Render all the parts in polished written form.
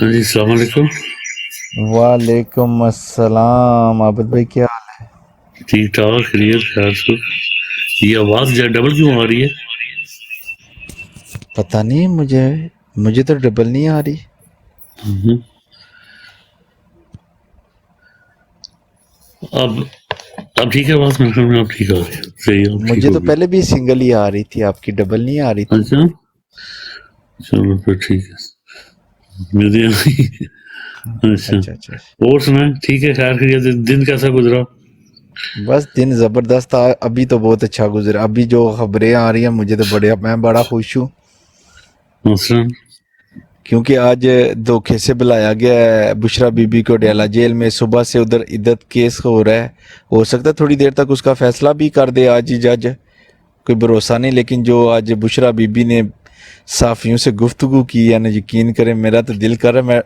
جی السلام علیکم. وعلیکم السلام عابد بھائی، کیا حال ہے؟ ٹھیک ٹھاک خیریت خیر سے. یہ آواز ڈبل کیوں آ رہی ہے؟ پتہ نہیں، مجھے تو ڈبل نہیں آ رہی. اب ٹھیک ہے آواز؟ میرے خیال میں اب ٹھیک آ رہی ہے. صحیح ہے، اب ٹھیک مجھے تو ہوگی. پہلے بھی سنگل ہی آ رہی تھی، آپ کی ڈبل نہیں آ رہی تھی. اچھا چلو پھر ٹھیک ہے. میرے اچھا اچھا اچھا. اور سنائیں؟ ٹھیک ہے خیر خیریت. دن کیسا گزرا؟ بس دن زبردست تھا، ابھی تو بہت اچھا گزرا. ابھی جو خبریں آ رہی ہیں مجھے تو میں بڑا خوش ہوں، مثلاً کیونکہ آج دھوکے سے بلایا گیا ہے بشرا بی بی کو ڈیلا جیل میں. صبح سے ادھر عدت کیس ہو رہا ہے، ہو سکتا ہے تھوڑی دیر تک اس کا فیصلہ بھی کر دے آج ہی جج، کوئی بھروسہ نہیں. لیکن جو آج بشرا بی بی نے صحافیوں سے گفتگو کی ہے نا، یقین کریں میرا تو دل کر رہا ہے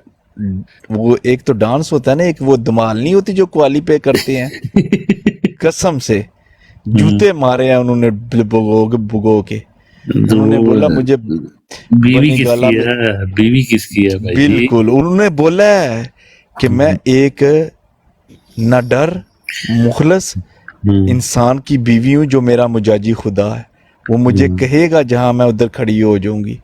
وہ ایک تو ڈانس ہوتا ہے نا، ایک وہ دمال نہیں ہوتی جو قوالی پہ کرتے ہیں، قسم سے جوتے مارے ہیں انہوں نے بھگو کے. تو انہوں نے بولا مجھے بیوی بنی کس گالا کی میں، ہے؟ بیوی کس کی ہے بھائی؟ بالکل انہوں نے بولا ہے کہ میں ایک نہ ڈر مخلص انسان کی بیوی ہوں جو میرا مجاجی خدا ہے. وہ مجھے کہے گا جہاں میں ادھر کھڑی ہو جاؤں گی.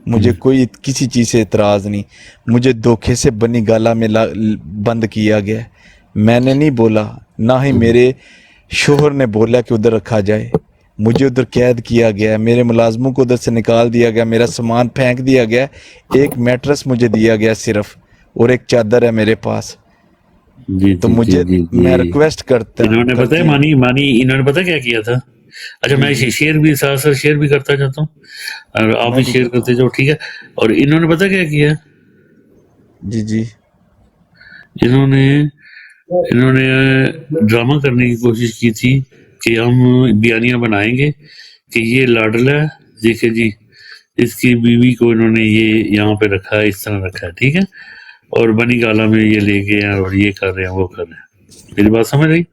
مجھے کوئی کسی چیز سے اعتراض نہیں. مجھے دھوکے سے بنی گالا میں بند کیا گیا. میں نے نہیں بولا، نہ ہی میرے شوہر نے بولا کہ ادھر رکھا جائے. مجھے ادھر قید کیا گیا، میرے ملازموں کو ادھر سے نکال دیا گیا، میرا سامان پھینک دیا گیا. ایک میٹرس مجھے دیا گیا صرف، اور ایک چادر ہے میرے پاس. جی تو جی جی مجھے، جی میں جی ریکویسٹ انہوں نے پتہ ہے کرتی ہوں. مانی انہوں نے پتہ کیا کیا تھا؟ اچھا جی میں جی، شیئر بھی ساتھ ساتھ شیئر بھی کرتا جاتا ہوں اور آپ میں بھی بھی شیئر کرتا ہوں. کرتے جاؤ، ٹھیک ہے؟ اور انہوں نے پتہ کیا کیا؟ جی جی انہوں نے ڈرامہ کرنے کی کوشش کی تھی کہ ہم بیانیاں بنائیں گے کہ یہ لاڈلا ہے، دیکھیں جی اس کی بیوی کو انہوں نے یہ یہاں پہ رکھا ہے، اس طرح رکھا ہے، ٹھیک ہے؟ اور بنی گالا میں یہ لے گئے ہیں اور یہ کر رہے ہیں وہ کر رہے ہیں. میری بات سمجھ رہی؟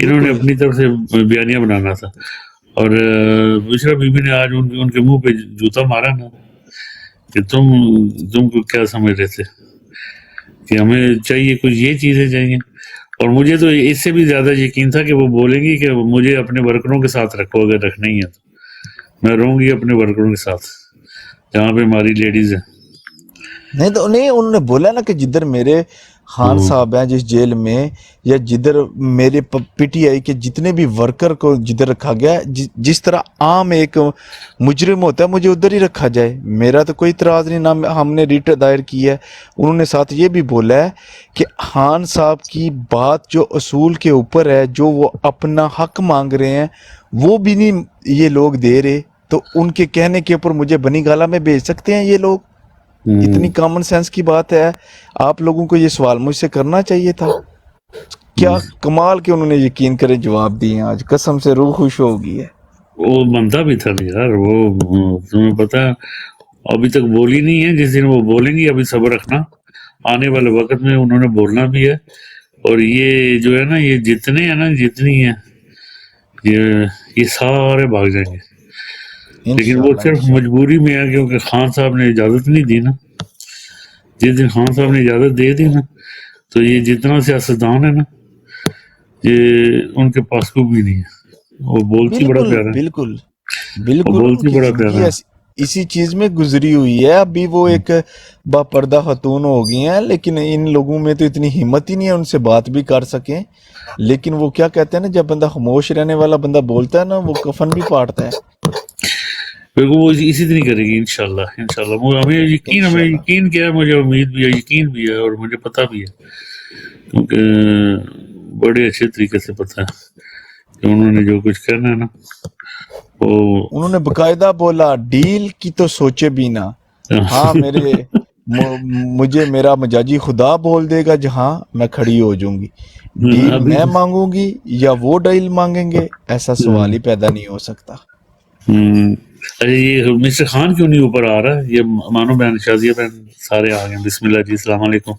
انہوں نے بالکل. اپنی طرف سے بیانیاں بنانا تھا. اور بشرا بی بی نے آج ان کے منہ پہ جوتا مارا نا کہ تم کو کیا سمجھ رہے تھے کہ ہمیں چاہیے کچھ یہ چیزیں چاہیے. اور مجھے تو اس سے بھی زیادہ یقین تھا کہ وہ بولیں گی کہ مجھے اپنے ورکروں کے ساتھ رکھو، اگر رکھنا ہی ہے تو میں رہوں گی اپنے ورکروں کے ساتھ جہاں پہ ہماری لیڈیز ہیں. نہیں انہوں نے بولا نا کہ جدھر میرے خان صاحب ہیں جس جیل میں، یا جدھر میرے پی ٹی آئی کے جتنے بھی ورکر کو جدھر رکھا گیا، جس طرح عام ایک مجرم ہوتا ہے مجھے ادھر ہی رکھا جائے. میرا تو کوئی اعتراض نہیں، نہ ہم نے ریٹ دائر کی ہے. انہوں نے ساتھ یہ بھی بولا ہے کہ خان صاحب کی بات جو اصول کے اوپر ہے، جو وہ اپنا حق مانگ رہے ہیں وہ بھی نہیں یہ لوگ دے رہے، تو ان کے کہنے کے اوپر مجھے بنی گالا میں بھیج سکتے ہیں یہ لوگ؟ اتنی کامن سینس کی بات ہے. آپ لوگوں کو یہ سوال مجھ سے کرنا چاہیے تھا. کیا کمال کے انہوں نے یقین کرے جواب دیے ہیں. آج قسم سے روح خوش ہو گئی ہے. وہ بنتا بھی تھا یار، وہ تمہیں پتا ابھی تک بولی نہیں ہے، جس دن وہ بولیں گی ابھی صبر رکھنا، آنے والے وقت میں انہوں نے بولنا بھی ہے. اور یہ جو ہے نا، یہ جتنے ہیں نا، جتنی ہیں یہ سارے بھاگ جائیں گے. لیکن وہ انشاءاللہ صرف انشاءاللہ. مجبوری میں ہے کیونکہ خان صاحب نے اجازت نہیں دی نا. جس دن خان صاحب نے اجازت دے دی نا تو یہ جتنا سیاستدان ہے نا، یہ ان کے پاس کو بھی نہیں ہے. وہ بولتی بڑا بالکل پیارا ہے، بالکل وہ بالکل. ان بولتی کی بڑا زندگی پیارا ہے. اسی چیز میں گزری ہوئی ہے. ابھی وہ ایک باپردہ خاتون ہو گئی ہیں، لیکن ان لوگوں میں تو اتنی ہمت ہی نہیں ہے ان سے بات بھی کر سکیں. لیکن وہ کیا کہتے ہیں نا، جب بندہ خاموش رہنے والا بندہ بولتا ہے نا، وہ کفن بھی پاٹتا ہے. وہ اسی طرح کرے گی انشاءاللہ انشاءاللہ. ہمیں انشاءاللہ. یقین کیا ہے، مجھے امید بھی ہے، یقین بھی ہے، اور مجھے پتہ بھی ہے کیونکہ بڑے اچھے طریقے سے پتہ ہے کہ انہوں نے جو کچھ کرنا ہے نا وہ انہوں نے باقاعدہ بولا ڈیل کی تو سوچے بھی نہ. ہاں مجھے میرا مجاجی خدا بول دے گا جہاں میں کھڑی ہو جاؤں گی. ڈیل ابھی میں مانگوں گی یا وہ ڈیل مانگیں گے، ایسا سوال ہی پیدا نہیں ہو سکتا. ارے یہ مسٹر خان کیوں نہیں اوپر آ رہا؟ یہ مانو بہن، شازیہ بہن، سارے آ گئے. بسم اللہ جی، السلام علیکم.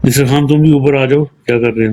مسٹر خان تم بھی اوپر آ جاؤ، کیا کر رہے ہو؟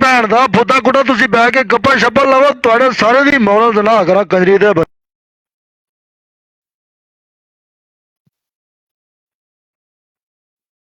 ਭੈਣ ਦਾ ਫੁੱਦਾ ਕੁੱਟਾ, ਤੁਸੀਂ ਬਹਿ ਕੇ ਗੱਪਾਂ ਛੱਪਾਂ ਲਵੋ, ਤੁਹਾਡੇ ਸਾਰੇ ਦੀ ਮੌਲਾ ਜ਼ਨਾ ਕਰਾ ਕੰਜਰੀ ਦੇ।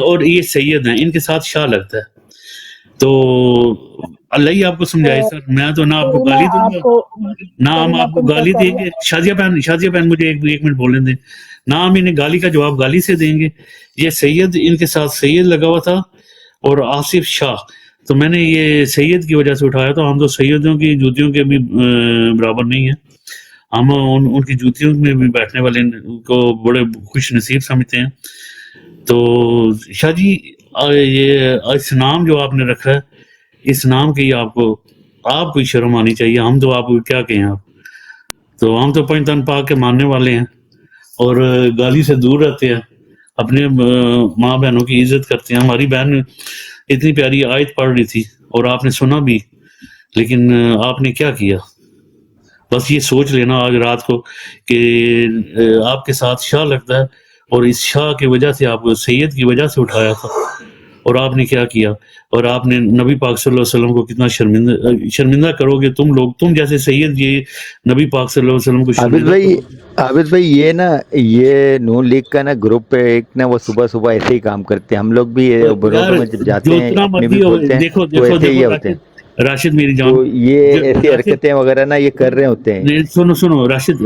اور یہ سید ہیں، ان کے ساتھ شاہ لگتا ہے. تو اللہ ہی آپ کو سمجھائے سر، میں تو نہ آپ کو کوئی گالی میں دوں آپ گا، کو نہ ہم کوئی آپ کو گالی دیں گے. شازیہ بہن مجھے ایک منٹ بولنے دیں. نہ ہم انہیں گالی کا جواب گالی سے دیں گے. یہ سید، ان کے ساتھ سید لگا ہوا تھا اور آصف شاہ. تو میں نے یہ سید کی وجہ سے اٹھایا. تو ہم تو سیدوں کی جوتیوں کے بھی برابر نہیں ہیں. ہم ان کی جوتیوں میں بھی بیٹھنے والے کو بڑے خوش نصیب سمجھتے ہیں. تو شاہ جی یہ اس نام جو آپ نے رکھا ہے، اس نام کی آپ کو شرم آنی چاہیے. ہم تو آپ کو کیا کہیں، آپ تو ہم تو پنج تن پاک کے ماننے والے ہیں اور گالی سے دور رہتے ہیں، اپنے ماں بہنوں کی عزت کرتے ہیں. ہماری بہن اتنی پیاری آیت پڑھ رہی تھی اور آپ نے سنا بھی، لیکن آپ نے کیا کیا؟ بس یہ سوچ لینا آج رات کو کہ آپ کے ساتھ شاہ لگتا ہے اور اس شاہ کی وجہ سے آپ کو سید کی وجہ سے اٹھایا تھا، اور آپ نے کیا کیا؟ اور آپ نے نبی پاک صلی اللہ علیہ وسلم کو کتنا شرمندہ کرو گے تم لوگ، تم جیسے سید یہ نبی پاک صلی اللہ علیہ وسلم کو شرمندہ کرو. عابد بھائی یہ نا، یہ نون لیگ کا نا گروپ پہ ایک نا وہ صبح صبح ایسے ہی کام کرتے ہیں. ہم لوگ بھی روڈوں میں جب جاتے ہیں جتنا اپنی بھی مرضی ہو، بولتے ہیں دیکھو تو ایسے ہی ہوتے ہیں. راشد میری جان، تو یہ ایسی حرکتیں وغیرہ نا یہ کر رہے ہوتے ہیں. سنو راشد،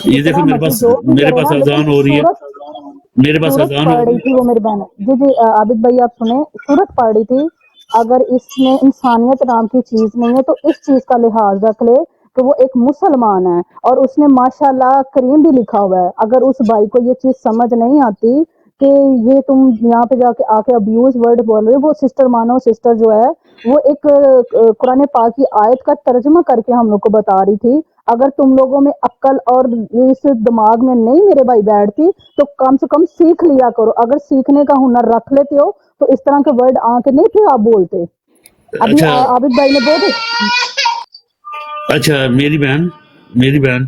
یہ دیکھو میرے پاس اذان ہو رہی ہے، میرے پاس سورت اذان پڑھ ہو رہی رہی تھی وہ میری بہن. جی عابد بھائی آپ سنیں، سورت پڑھ رہی تھی. اگر اس میں انسانیت نام کی چیز نہیں ہے تو اس چیز کا لحاظ رکھ لے کہ وہ ایک مسلمان ہے اور اس نے ماشاءاللہ کریم بھی لکھا ہوا ہے. اگر اس بھائی کو یہ چیز سمجھ نہیں آتی کہ یہ تم یہاں پہ جا کے آ کے ابیوز ورڈ بول رہے ہو، وہ سسٹر مانو سسٹر جو ہے وہ ایک قرآن پاک کی آیت کا ترجمہ کر کے ہم لوگ کو بتا رہی تھی. اگر تم لوگوں میں عقل اور اس دماغ میں نہیں میرے بھائی بیٹھتی تو کم سے کم سیکھ لیا کرو. اگر سیکھنے کا ہنر رکھ لیتے ہو تو اس طرح کے ورڈ آ کے نہیں تھے آپ بولتے. ابھی اچھا عابد بھائی نے بہت اچھا میری بہن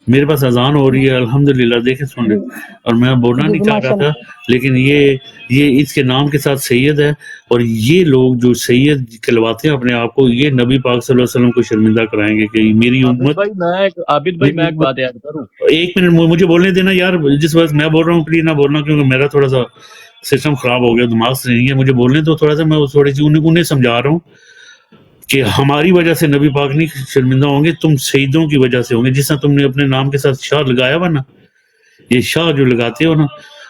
میرے پاس اذان ہو رہی ہے الحمدللہ، دیکھیں سن لیں. اور میں بولنا جی نہیں چاہ رہا ماشاء تھا، لیکن یہ اس کے نام کے ساتھ سید ہے، اور یہ لوگ جو سید کہلواتے ہیں اپنے آپ کو، یہ نبی پاک صلی اللہ علیہ وسلم کو شرمندہ کرائیں گے کہ میری امت. عابد بھائی میں ایک بات یاد کروں. ایک منٹ مجھے بولنے دینا یار، جس وقت میں بول رہا ہوں پلیز نہ بولنا، کیونکہ میرا تھوڑا سا سسٹم خراب ہو گیا، دماغ سے نہیں ہے. مجھے بولنے تو تھوڑا سا، میں تھوڑی سی انہیں سمجھا رہا ہوں کہ ہماری وجہ سے نبی پاک نہیں شرمندہ ہوں گے، تم سیدوں کی وجہ سے ہوں گے. جس طرح تم نے اپنے نام کے ساتھ شاہ لگایا ہوا نا، یہ شاہ جو لگاتے ہو نا،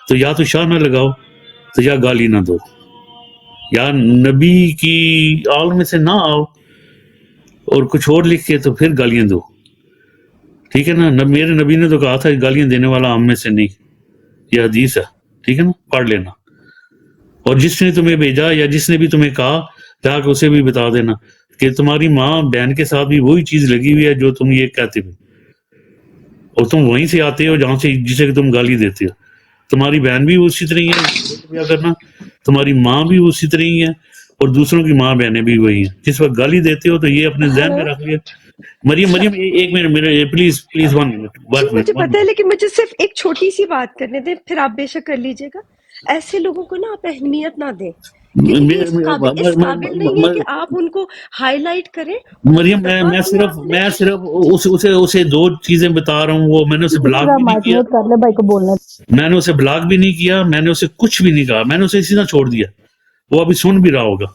تو یا تو شاہ نہ لگاؤ تو یا گالی نہ دو، یا نبی کی آل میں سے نہ آؤ اور کچھ اور لکھ کے تو پھر گالیاں دو. ٹھیک ہے نا؟ میرے نبی نے تو کہا تھا گالیاں دینے والا ہم میں سے نہیں، یہ حدیث ہے. ٹھیک ہے نا؟ پڑھ لینا. اور جس نے تمہیں بھیجا یا جس نے بھی تمہیں کہا، جا کے اسے بھی بتا دینا کہ تمہاری ماں بہن کے ساتھ بھی وہی چیز لگی ہوئی ہے جو تم یہ کہتے ہو، اور تم وہیں سے آتے ہو جہاں سے جسے تم گالی دیتے ہو. تمہاری بہن بھی اسی طرح ہی ہے، کیا کرنا، تمہاری ماں بھی اسی طرح ہی ہے، اور دوسروں کی ماں بہنیں بھی وہی ہیں. جس وقت گالی دیتے ہو تو یہ اپنے ذہن میں رکھ لیا. مریم ایک منٹ، میرے پلیز 1 جی مجھے پتا ہے، منٹ. لیکن مجھے صرف ایک چھوٹی سی بات کرنے دیں، پھر آپ بے شک کر لیجیے گا. ایسے لوگوں کو نا آپ اہمیت نہ دیں، کیونکہ یہ اس قابل نہیں ہے کہ آپ ان کو ہائی لائٹ کریں. مریم میں صرف اسے 2 چیزیں بتا رہا ہوں. وہ میں نے اسے بلاک بھی نہیں مائک کیا، میوٹ کر لے بھائی کو بولنے. میں نے اسے بلاک بھی نہیں کیا، میں نے اسے کچھ بھی نہیں کہا، میں نے اسے اسی طرح چھوڑ دیا. وہ ابھی سن بھی رہا ہوگا.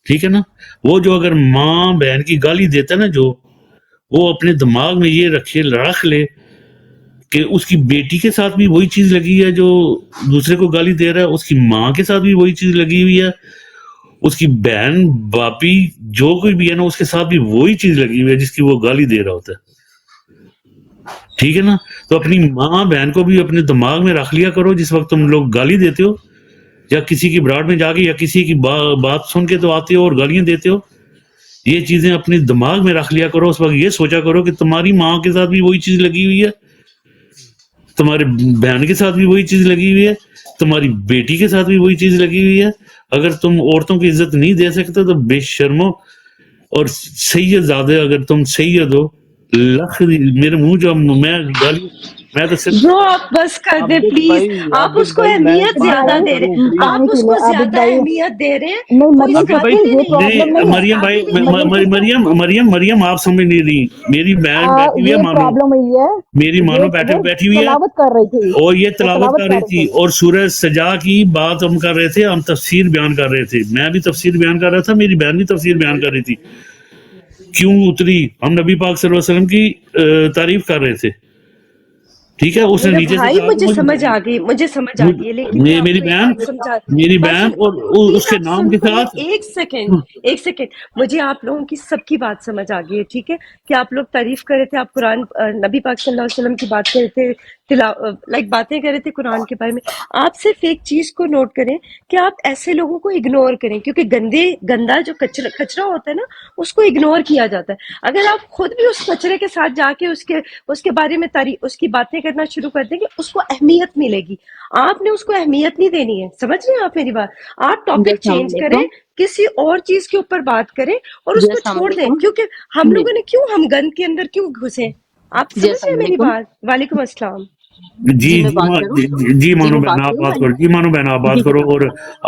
ٹھیک ہے نا؟ وہ جو اگر ماں بہن کی گالی دیتا ہے نا، جو وہ اپنے دماغ میں یہ رکھ لے کہ اس کی بیٹی کے ساتھ بھی وہی چیز لگی ہے جو دوسرے کو گالی دے رہا ہے، اس کی ماں کے ساتھ بھی وہی چیز لگی ہوئی ہے، اس کی بہن باپی جو کوئی بھی ہے نا اس کے ساتھ بھی وہی چیز لگی ہوئی ہے جس کی وہ گالی دے رہا ہوتا ہے. ٹھیک ہے نا؟ تو اپنی ماں بہن کو بھی اپنے دماغ میں رکھ لیا کرو. جس وقت تم لوگ گالی دیتے ہو یا کسی کی براڈ میں جا کے یا کسی کی بات سن کے تو آتے ہو اور گالیاں دیتے ہو، یہ چیزیں اپنے دماغ میں رکھ لیا کرو. اس وقت یہ سوچا کرو کہ تمہاری ماں کے ساتھ بھی وہی چیز لگی ہوئی ہے، تمہارے بہن کے ساتھ بھی وہی چیز لگی ہوئی ہے، تمہاری بیٹی کے ساتھ بھی وہی چیز لگی ہوئی ہے. اگر تم عورتوں کی عزت نہیں دے سکتے تو بے شرمو اور سید زادے، اگر تم سید ہو، میرے منہ جو میں میں تو صرف جو آپ بس کر دیں عابد پلیز. بھائی آپ عابد اس کو بھائی میں اہمیت بات زیادہ تو دے رہے کروں ہیں, پلیز. آپ اس پانی کو پی لے عابد زیادہ بھائی. اہمیت دے رہے ہیں. نہیں کوئی مریم عابد صاحب بھائی کی قابل ہی یہ نہیں ہے. پرابلم نہیں نہیں ہے. مریم بھائی قابل ہی نہیں ہے. مریم آپ سمجھ نہیں رہی. میری بہن بیٹھی ہوئی ہے یہ مانو, پرابلم ہوئی ہے. میری مانو وہ بیٹھی ہوئی ہے, تلاوت کر رہی تھی, اور یہ وہ تلاوت کر رہی کر تھی, اور سورہ سجا کی بات ہم کر رہے تھے, ہم تفسیر بیان کر رہے تھے, میں بھی تفسیر بیان کر رہا تھا, میری بہن بھی تفسیر بیان کر رہی تھی. کیوں اتری, ہم نبی پاک صلی اللہ علیہ وسلم کی تعریف کر رہے تھے, ٹھیک ہے. اس نے میرا نیچے سے بھائی کہا مجھے کہ سمجھ آ گئی, مجھے سمجھ آ گئی ہے, لیکن میں آپ میری کو ایک بہن بات سمجھا. میری بات بہن سن, اور اس پلیز کے آپ نام سن کے تو لیں ساتھ ایک سیکنڈ, ایک سیکنڈ. مجھے آپ لوگوں کی سب کی بات سمجھ آ گئی ہے, ٹھیک ہے, کہ آپ لوگ تعریف کر رہے تھے, آپ قرآن نبی پاک صلی اللہ علیہ وسلم کی بات کر رہے تھے, لائک باتیں کر رہے تھے قرآن کے بارے میں. آپ صرف ایک چیز کو نوٹ کریں کہ آپ ایسے لوگوں کو اگنور کریں, کیونکہ گندا جو کچرا ہوتا ہے نا, اس کو اگنور کیا جاتا ہے. اگر آپ خود بھی اس کچرے کے ساتھ جا کے اس کے بارے میں اس کی باتیں کرنا شروع کر دیں گے, اس کو اہمیت ملے گی. آپ نے اس کو اہمیت نہیں دینی ہے, سمجھ رہے ہیں آپ میری بات. آپ جی ٹاپک السلام چینج کریں, علیکم. کسی اور چیز کے اوپر بات کریں, اور جی اس کو السلام چھوڑ دیں, علیکم. کیونکہ ہم جی لوگوں نے کیوں ہم گند کے اندر کیوں گھسیں. آپ جی سمجھ رہے السلام ہیں میری علیکم. بات. وعلیکم السلام. جی جی میں جی بات کروں. جی جی مانو میں بہن بات آپ کروں بات بھائی. کرو, جی مانو بہن آپ بات جی کرو, اور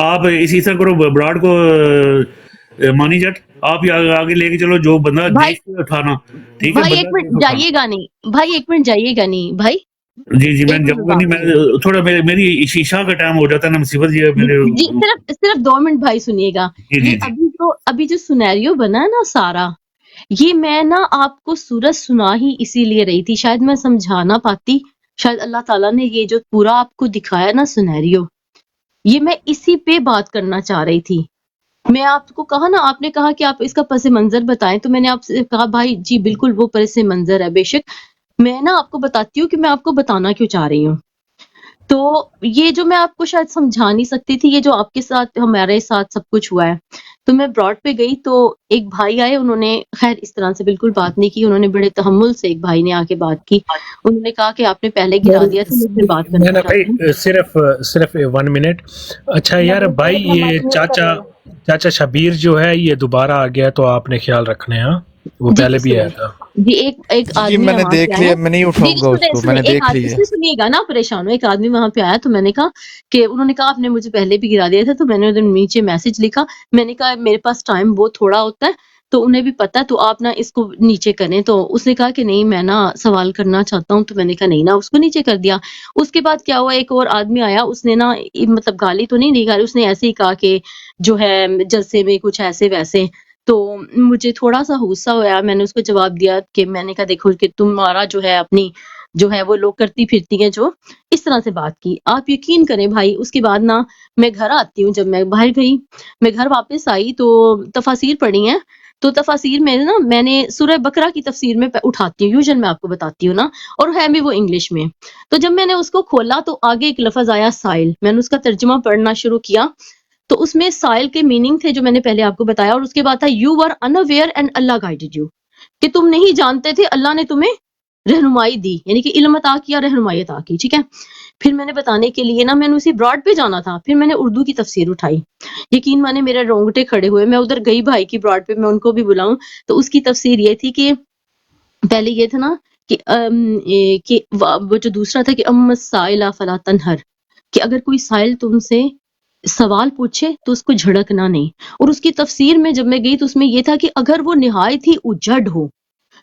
آپ اسی طرح کرو براڈ کو مانی جٹ آپ ہی آگے لے کے چلو, جو بندہ بھائی دیکھ کے اٹھانا, ٹھیک ہے, بھائی ایک بندہ دیکھ منٹ اٹھانا. جائیے گا نہیں, بھائی ایک منٹ جائیے گا نہیں بھائی, جی جی میں ایک منٹ جاؤں گا بات نہیں, کریں. میں تھوڑا میری شیشہ کا ٹائم ہو جاتا ہے نا, مصیبت یہ ہے جی میرے. جی صرف 2 منٹ بھائی سنیے گا. جی یہ جی جی ابھی جو سینیریو بنا ہے نا سارا, یہ میں نا آپ کو سورج سنا ہی اسی لیے رہی تھی, شاید میں سمجھا نہ پاتی, شاید اللہ تعالیٰ نے یہ جو پورا آپ کو دکھایا نا سینیریو, یہ میں اسی پہ بات کرنا چاہ رہی تھی. میں آپ کو کہا نا, آپ نے کہا کہ آپ اس کا پس منظر بتائیں, تو میں نے آپ سے کہا بھائی جی بالکل وہ پس منظر ہے, بے شک میں نا آپ کو بتاتی ہوں کہ میں آپ کو بتانا کیوں چاہ رہی ہوں. تو یہ جو میں آپ کو شاید سمجھا نہیں سکتی تھی, یہ جو آپ کے ساتھ ہمارے ساتھ سب کچھ ہوا ہے. تو میں براڈ پہ گئی تو ایک بھائی آئے, انہوں نے خیر اس طرح سے بالکل بات نہیں کی, انہوں نے بڑے تحمل سے ایک بھائی نے آ کے بات کی. انہوں نے کہا کہ آپ نے پہلے گرا دیا, تو میں پھر بات میں کرنا نا چاہتی ہوں. بھائی صرف 1 منٹ. اچھا یار مریم بھائی, صاحب اپنا یہ مائک میوٹ کر لینا. چاچا شبیر جو ہے یہ دوبارہ آ گیا, تو آپ نے خیال رکھنا ہے. ہاں وہ جی پہلے بھی سنیں, آیا تھا. جی ایک جی آدمی میں نے وہاں پہ دیکھ آیا. لیا, میں نہیں جی اٹھاؤں گا اس کو, میں سنیں نے ایک دیکھ آدمی لیا. سے سنیے گا نا, پریشان ہو. ایک آدمی وہاں پہ آیا, تو میں نے کہا کہ انہوں نے کہا آپ نے مجھے پہلے بھی گرا دیا تھا, تو میں نے ادھر نیچے میسج لکھا. میں نے کہا میرے پاس ٹائم بہت تھوڑا ہوتا ہے, تو انہیں بھی پتا, تو آپ نا اس کو نیچے کریں. تو اس نے کہا کہ نہیں میں نا سوال کرنا چاہتا ہوں, تو میں نے کہا نہیں نا, اس کو نیچے کر دیا. اس کے بعد کیا ہوا, ایک اور آدمی آیا, اس نے نا مطلب گالی تو نہیں دی, گالی اس نے ایسے ہی کہا کہ جو ہے جلسے میں کچھ ایسے ویسے. تو مجھے تھوڑا سا غصہ ہوا, میں نے اس کو جواب دیا کہ میں نے کہا دیکھو کہ تمہارا جو ہے اپنی جو ہے وہ لوگ کرتی پھرتی ہیں, جو اس طرح سے بات کی. آپ یقین کریں بھائی, اس کے بعد نا میں گھر آتی ہوں, جب میں باہر گئی, میں گھر واپس آئی تو تفاسیر پڑھی ہیں. تو تفاسیر میں نا میں نے سورہ بقرہ کی تفسیر میں اٹھاتی ہوں, یوجن میں آپ کو بتاتی ہوں نا, اور ہے بھی وہ انگلش میں. تو جب میں نے اس کو کھولا تو آگے ایک لفظ آیا سائل, میں نے اس کا ترجمہ پڑھنا شروع کیا. تو اس میں سائل کے میننگ تھے جو میں نے پہلے آپ کو بتایا, اور اس کے بعد تھا you were unaware and Allah guided you, کہ تم نہیں جانتے تھے, اللہ نے تمہیں رہنمائی دی, یعنی کہ علم عطا کیا, رہنمائی عطا کی. ٹھیک ہے, پھر میں نے بتانے کے لیے نا میں نے اسی براڈ پہ جانا تھا, پھر میں نے اردو کی تفسیر اٹھائی. یقین مانے میرے رونگٹے کھڑے ہوئے, میں ادھر گئی بھائی کی براڈ پہ, میں ان کو بھی بلاؤں. تو اس کی تفسیر یہ تھی کہ پہلے یہ تھا نا کہ وہ جو دوسرا تھا کہ ام السائل فلا تنہر, کہ اگر کوئی سائل تم سے سوال پوچھے تو اس کو جھڑکنا نہیں. اور اس کی تفسیر میں جب میں گئی تو اس میں یہ تھا کہ اگر وہ نہایت ہی اجڑ ہو,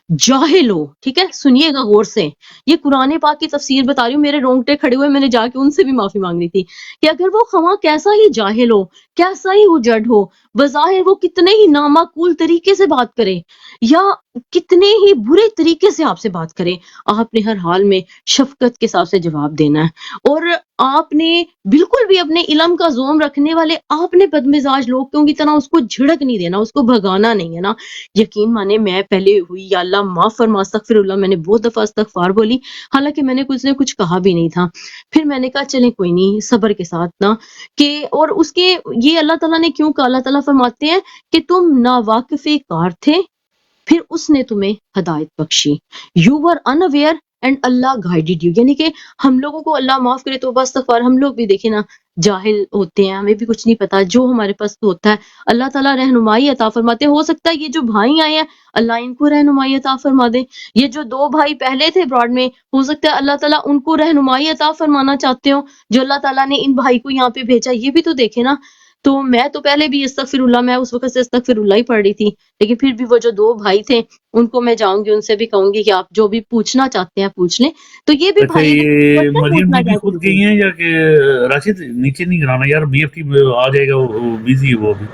جاہل ہو, ٹھیک ہے سنیے گا غور سے, یہ قرآن پاک کی تفسیر بتا رہی ہوں, میرے رونگٹے کھڑے ہوئے, میں نے جا کے ان سے بھی معافی مانگ لی تھی, کہ اگر وہ خواہ کیسا ہی جاہل ہو, کیسا ہی اجڑ ہو, بظاہر وہ کتنے ہی نامعقول طریقے سے بات کرے, یا کتنے ہی برے طریقے سے آپ سے بات کرے, آپ نے ہر حال میں شفقت کے ساتھ سے جواب دینا ہے. اور آپ نے بالکل بھی اپنے علم کا زوم رکھنے والے, آپ نے بدمزاج لوگوں کی طرح اس کو جھڑک نہیں دینا, اس کو بھگانا نہیں ہے نا. یقین مانے میں پہلے ہوئی یا اللہ معاف فرما, استغفر اللہ, میں نے بہت دفعہ استغفار بولی, حالانکہ میں نے کچھ کہا بھی نہیں تھا. پھر میں نے کہا چلیں کوئی نہیں, صبر کے ساتھ نا, کہ اور اس کے یہ اللہ تعالیٰ نے کیوں کہا, اللہ تعالیٰ فرماتے ہیں کہ تم ناواقف کار تھے, پھر اس نے تمہیں ہدایت بخشی. You were unaware and Allah guided you. یعنی کہ ہم لوگوں کو اللہ معاف کرے تو بس استغفار، ہم لوگ بھی دیکھیں نا جاہل ہوتے ہیں، ہمیں بھی کچھ نہیں پتا، جو ہمارے پاس ہوتا ہے اللہ تعالیٰ رہنمائی عطا فرماتے ہیں. ہو سکتا ہے یہ جو بھائی آئے ہیں اللہ ان کو رہنمائی عطا فرما دے. یہ جو 2 بھائی پہلے تھے ابراڈ میں، ہو سکتا ہے اللہ تعالیٰ ان کو رہنمائی عطا فرمانا چاہتے ہو جو اللہ تعالیٰ نے ان بھائی کو یہاں پہ بھیجا. یہ بھی تو دیکھیں نا. تو میں تو پہلے بھی استغفر اللہ، میں اس وقت سے استغفر اللہ ہی پڑھ رہی تھی، لیکن پھر بھی وہ جو 2 بھائی تھے ان کو میں جاؤں گی، ان سے بھی کہوں گی کہ آپ جو بھی پوچھنا چاہتے ہیں پوچھ لیں. تو یہ بھی اچھا بھائی یہ مریم بی بی خود گئی ہیں یا کہ راشد نیچے نہیں گرانا یار، بی ایف ٹی آ جائے گا، وہ بزی ہے، وہ ابھی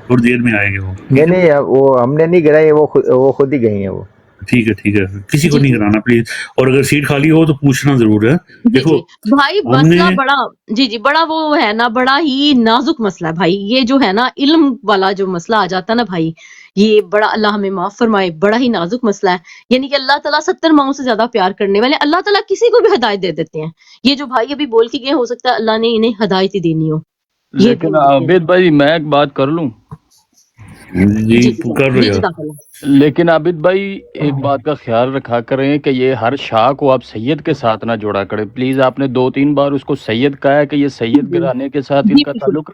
تھوڑی دیر میں آئے گا وہ. نہیں وہ ہم نے نہیں گرائی، وہ خود ہی گئی ہیں. وہ ٹھیک ہے ٹھیک ہے، کسی کو نہیں کرانا پلیز. اور اگر سیٹ خالی ہو تو پوچھنا ضرور ہے. دیکھو بھائی ہم نے مسئلہ بڑا بڑا وہ ہے نا، بڑا ہی نازک مسئلہ ہے بھائی. یہ جو ہے نا علم والا جو مسئلہ آ جاتا ہے نا بھائی، یہ بڑا، اللہ ہمیں معاف فرمائے، بڑا ہی نازک مسئلہ ہے. یعنی کہ اللہ تعالیٰ 70 ماؤں سے زیادہ پیار کرنے والے، اللہ تعالیٰ کسی کو بھی ہدایت دے دیتے ہیں. یہ جو بھائی ابھی بول کے گئے، ہو سکتا ہے اللہ نے انہیں ہدایت ہی دینی ہو. لیکن عابد بھائی میں ایک بات کر لوں. جی کر لو یار. لیکن عابد بھائی ایک بات کا خیال رکھا کریں کہ یہ ہر شاہ کو آپ سید کے ساتھ نہ جوڑا کریں پلیز. آپ نے 2-3 بار اس کو سید کہا ہے کہ یہ سید گرانے کے ساتھ ان کا تعلق،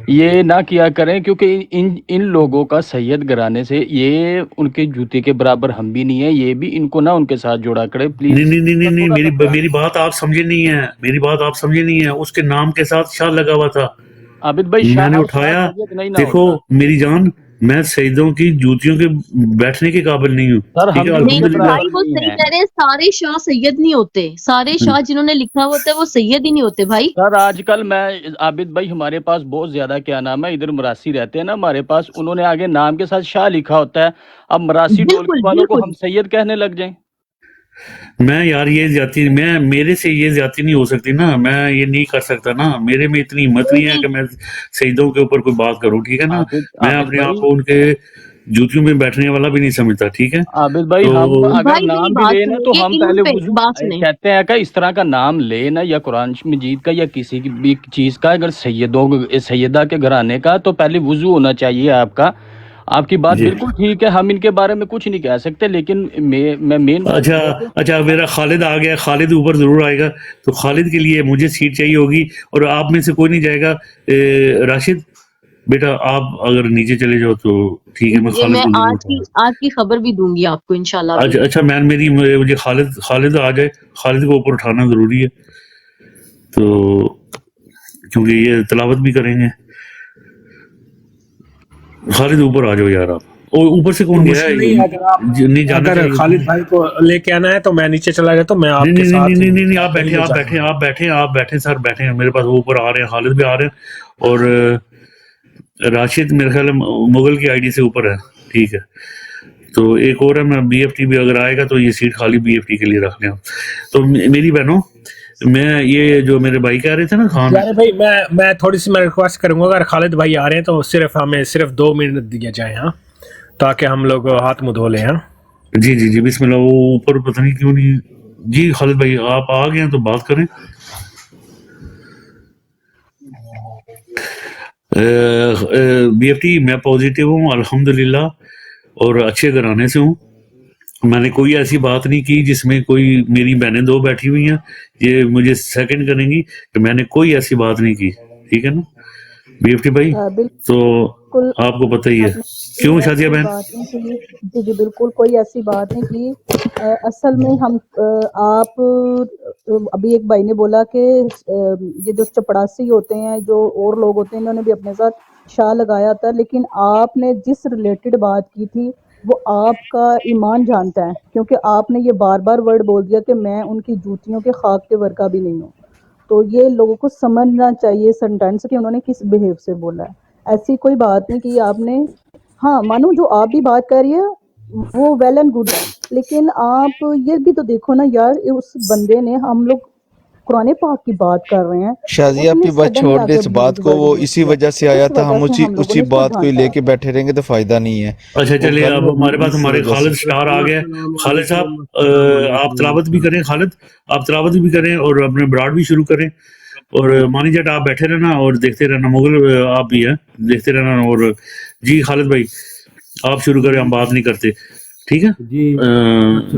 یہ نہ کیا کریں، کیونکہ ان لوگوں کا سید گرانے سے یہ ان کے جوتے کے برابر ہم بھی نہیں ہیں. یہ بھی ان کو نہ ان کے ساتھ جوڑا کرے پلیز. نہیں میری بات آپ سمجھے نہیں ہے، میری بات آپ سمجھے نہیں ہے. اس کے نام کے ساتھ شاہ لگا ہوا تھا، عابد بھائی میں نے اٹھایا. دیکھو میری جان، میں سیدوں کی جوتیوں کے بیٹھنے کے قابل نہیں ہوں، ٹھیک ہے الحمدللہ. بھائی وہ صحیح کہہ رہے ہیں، سارے شاہ سید نہیں ہوتے، سارے شاہ جنہوں نے لکھا ہوتا ہے وہ سید ہی نہیں ہوتے بھائی. سر آج کل میں عابد بھائی ہمارے پاس بہت زیادہ کیا نام ہے ادھر مراسی رہتے ہیں نا ہمارے پاس، انہوں نے آگے نام کے ساتھ شاہ لکھا ہوتا ہے. اب مراسی ڈولکی والوں کو ہم سید کہنے لگ جائیں. میں یار یہ زیادتی، میرے سے یہ زیادتی نہیں ہو سکتی نا، میں یہ نہیں کر سکتا نا، میرے میں اتنی ہمت نہیں ہے کہ میں سیدوں کے اوپر کوئی بات کروں، ٹھیک ہے نا. میں اپنے آپ کو ان کے جوتیوں میں بیٹھنے والا بھی نہیں سمجھتا، ٹھیک ہے. عابد بھائی ہم اگر نام بھی لیں نا تو ہم پہلے کہتے ہیں کہ اس طرح کا نام لے نا، یا قرآن مجید کا یا کسی بھی چیز کا، اگر سیدہ کے گھرانے کا، تو پہلے وضو ہونا چاہیے آپ کا. آپ کی بات بالکل ٹھیک ہے، ہم ان کے بارے میں کچھ نہیں کہہ سکتے، لیکن میں مین اچھا میرا خالد آ گیا، خالد اوپر ضرور آئے گا، تو خالد کے لیے مجھے سیٹ چاہیے ہوگی، اور آپ میں سے کوئی نہیں جائے گا. راشد بیٹا آپ اگر نیچے چلے جاؤ تو ٹھیک ہے، میں آج کی خبر بھی دوں گی آپ کو انشاءاللہ. اچھا مجھے خالد آ جائے، خالد کو اوپر اٹھانا ضروری ہے، تو کیونکہ یہ تلاوت بھی کریں گے. خالد اوپر آ جاؤ یار. آپ اوپر سے کون گیا ہے؟ اگر خالد بھائی کو لے کے آنا ہے تو میں نیچے چلا گیا، تو میں آپ کے ساتھ. نہیں آپ بیٹھیں سر، بیٹھیں. میرے پاس اوپر آ رہے ہیں، خالد بھی آ رہے ہیں، اور راشد میرے خیال مغل کی آئی ڈی سے اوپر ہے، ٹھیک ہے. تو ایک اور ہے، میں بی ایف ٹی بھی اگر آئے گا تو یہ سیٹ خالی بی ایف ٹی کے لیے رکھ لیں. تو میری بہنوں، میں یہ جو میرے بھائی کہہ رہے تھے نا خان بھائی، میں تھوڑی سی میں ریکویسٹ کروں گا، اگر خالد بھائی آ رہے ہیں تو ہمیں صرف 2 منٹ دیا جائے، ہاں، تاکہ ہم لوگ ہاتھ منہ دھو لیں. ہاں جی بسم اللہ. وہ اوپر پتہ نہیں کیوں نہیں. جی خالد بھائی آپ آ گئے ہیں تو بات کریں. بی ایف ٹی میں پازیٹیو ہوں الحمدللہ، اور اچھے گھرانے سے ہوں. میں نے کوئی ایسی بات نہیں کی جس میں کوئی، میری بہنیں 2 بیٹھی ہوئی ہیں، یہ مجھے سیکنڈ کریں گی کہ میں نے کوئی ایسی بات نہیں کی، ٹھیک ہے نا بی ایف ٹی بھائی. تو آپ کو پتہ ہی ہے کیوں شادیہ بہن. جی بالکل کوئی ایسی بات نہیں کی. اصل میں ہم آپ ابھی ایک بھائی نے بولا کہ یہ جو چپڑاسی ہوتے ہیں، جو اور لوگ ہوتے ہیں، انہوں نے بھی اپنے ساتھ شاہ لگایا تھا، لیکن آپ نے جس ریلیٹڈ بات کی تھی وہ آپ کا ایمان جانتا ہے، کیونکہ آپ نے یہ بار بار ورڈ بول دیا کہ میں ان کی جوتیوں کے خاک کے ورقہ بھی نہیں ہوں. تو یہ لوگوں کو سمجھنا چاہیے سینٹینس کہ انہوں نے کس بہیو سے بولا ہے. ایسی کوئی بات نہیں کی آپ نے. ہاں مانو جو آپ بھی بات کر رہی ہے وہ ویل اینڈ گڈ ہے، لیکن آپ یہ بھی تو دیکھو نا یار، اس بندے نے، ہم لوگ قرآن پاک کی بات کر رہے ہیں، شازیہ آپ کی بات چھوڑ دے اس بات کو، وہ اسی وجہ سے آیا تھا، ہم اسی بات کو لے کے بیٹھے رہیں گے تو فائدہ نہیں ہے. اچھا چلیے، اب ہمارے پاس ہمارے خالد سٹار آ گئے. خالد صاحب آپ تلاوت بھی کریں، خالد آپ تلاوت بھی کریں اور اپنے براڈ بھی شروع کریں. اور مانی جٹ آپ بیٹھے رہنا اور دیکھتے رہنا، مغل آپ بھی ہیں دیکھتے رہنا. اور جی خالد بھائی آپ شروع کریں، ہم بات نہیں کرتے. ٹھیک ہے جی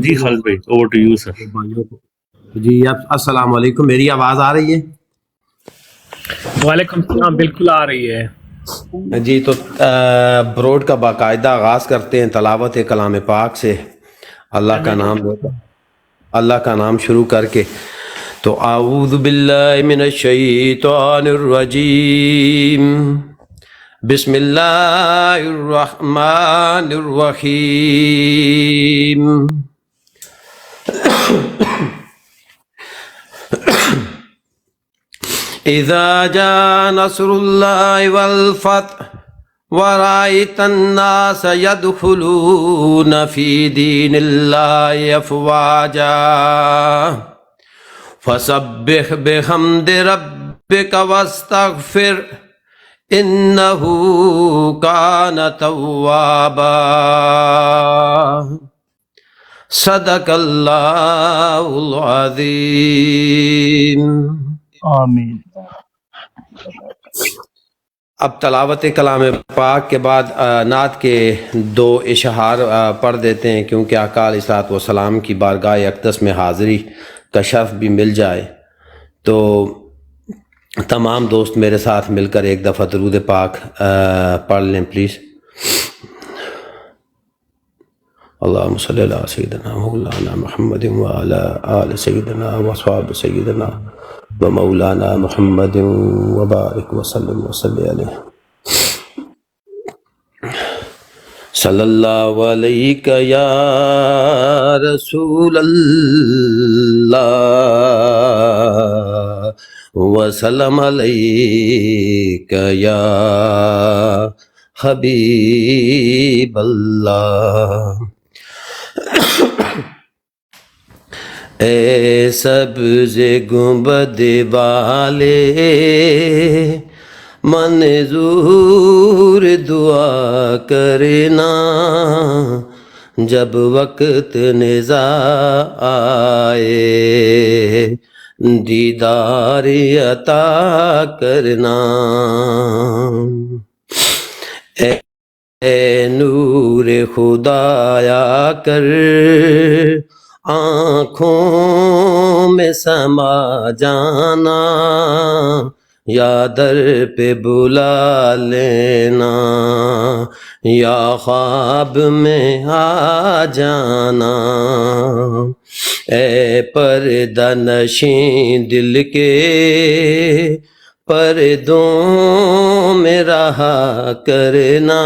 جی خالد بھائی اوور ٹو یو سر. بھائیوں کو جی السلام علیکم، میری آواز آ رہی ہے؟ وعلیکم السلام، بالکل آ رہی ہے. جی تو بروڈ کا باقاعدہ آغاز کرتے ہیں تلاوت کلام پاک سے، اللہ کا نام شروع کر کے. تو اعوذ باللہ من الشیطان الرجیم، بسم اللہ الرحمن الرحیم. اذا جاء نصر اللہ والفتح ورأيت الناس يدخلون في دين الله أفواجا فسبح بحمد ربك واستغفر إنه كان توابا. صدق الله العظيم. آمین. اب تلاوت کلام پاک کے بعد نعت کے 2 اشعار پڑھ دیتے ہیں، کیونکہ آقا علیہ الصلوۃ والسلام کی بارگاہ اقدس میں حاضری کا شرف بھی مل جائے. تو تمام دوست میرے ساتھ مل کر ایک دفعہ درود پاک پڑھ لیں پلیز. اللہم صلی علی سیدنا مولانا محمد وعلی آل سیدنا واصحاب سیدنا ومولانا محمد وبارک وسلم وصلی علیہ. صلی اللہ علیہ یا رسول اللہ وسلم علیہ یا حبیب اللہ. اے سبز گنبد والے منظور دعا کرنا، جب وقت نزا آئے دیدار عطا کرنا. اے نور خدایا کر آنکھوں میں سما جانا، یا در پہ بلا لینا، یا خواب میں آ جانا. اے پردہ نشین دل کے پردوں میں رہا کرنا،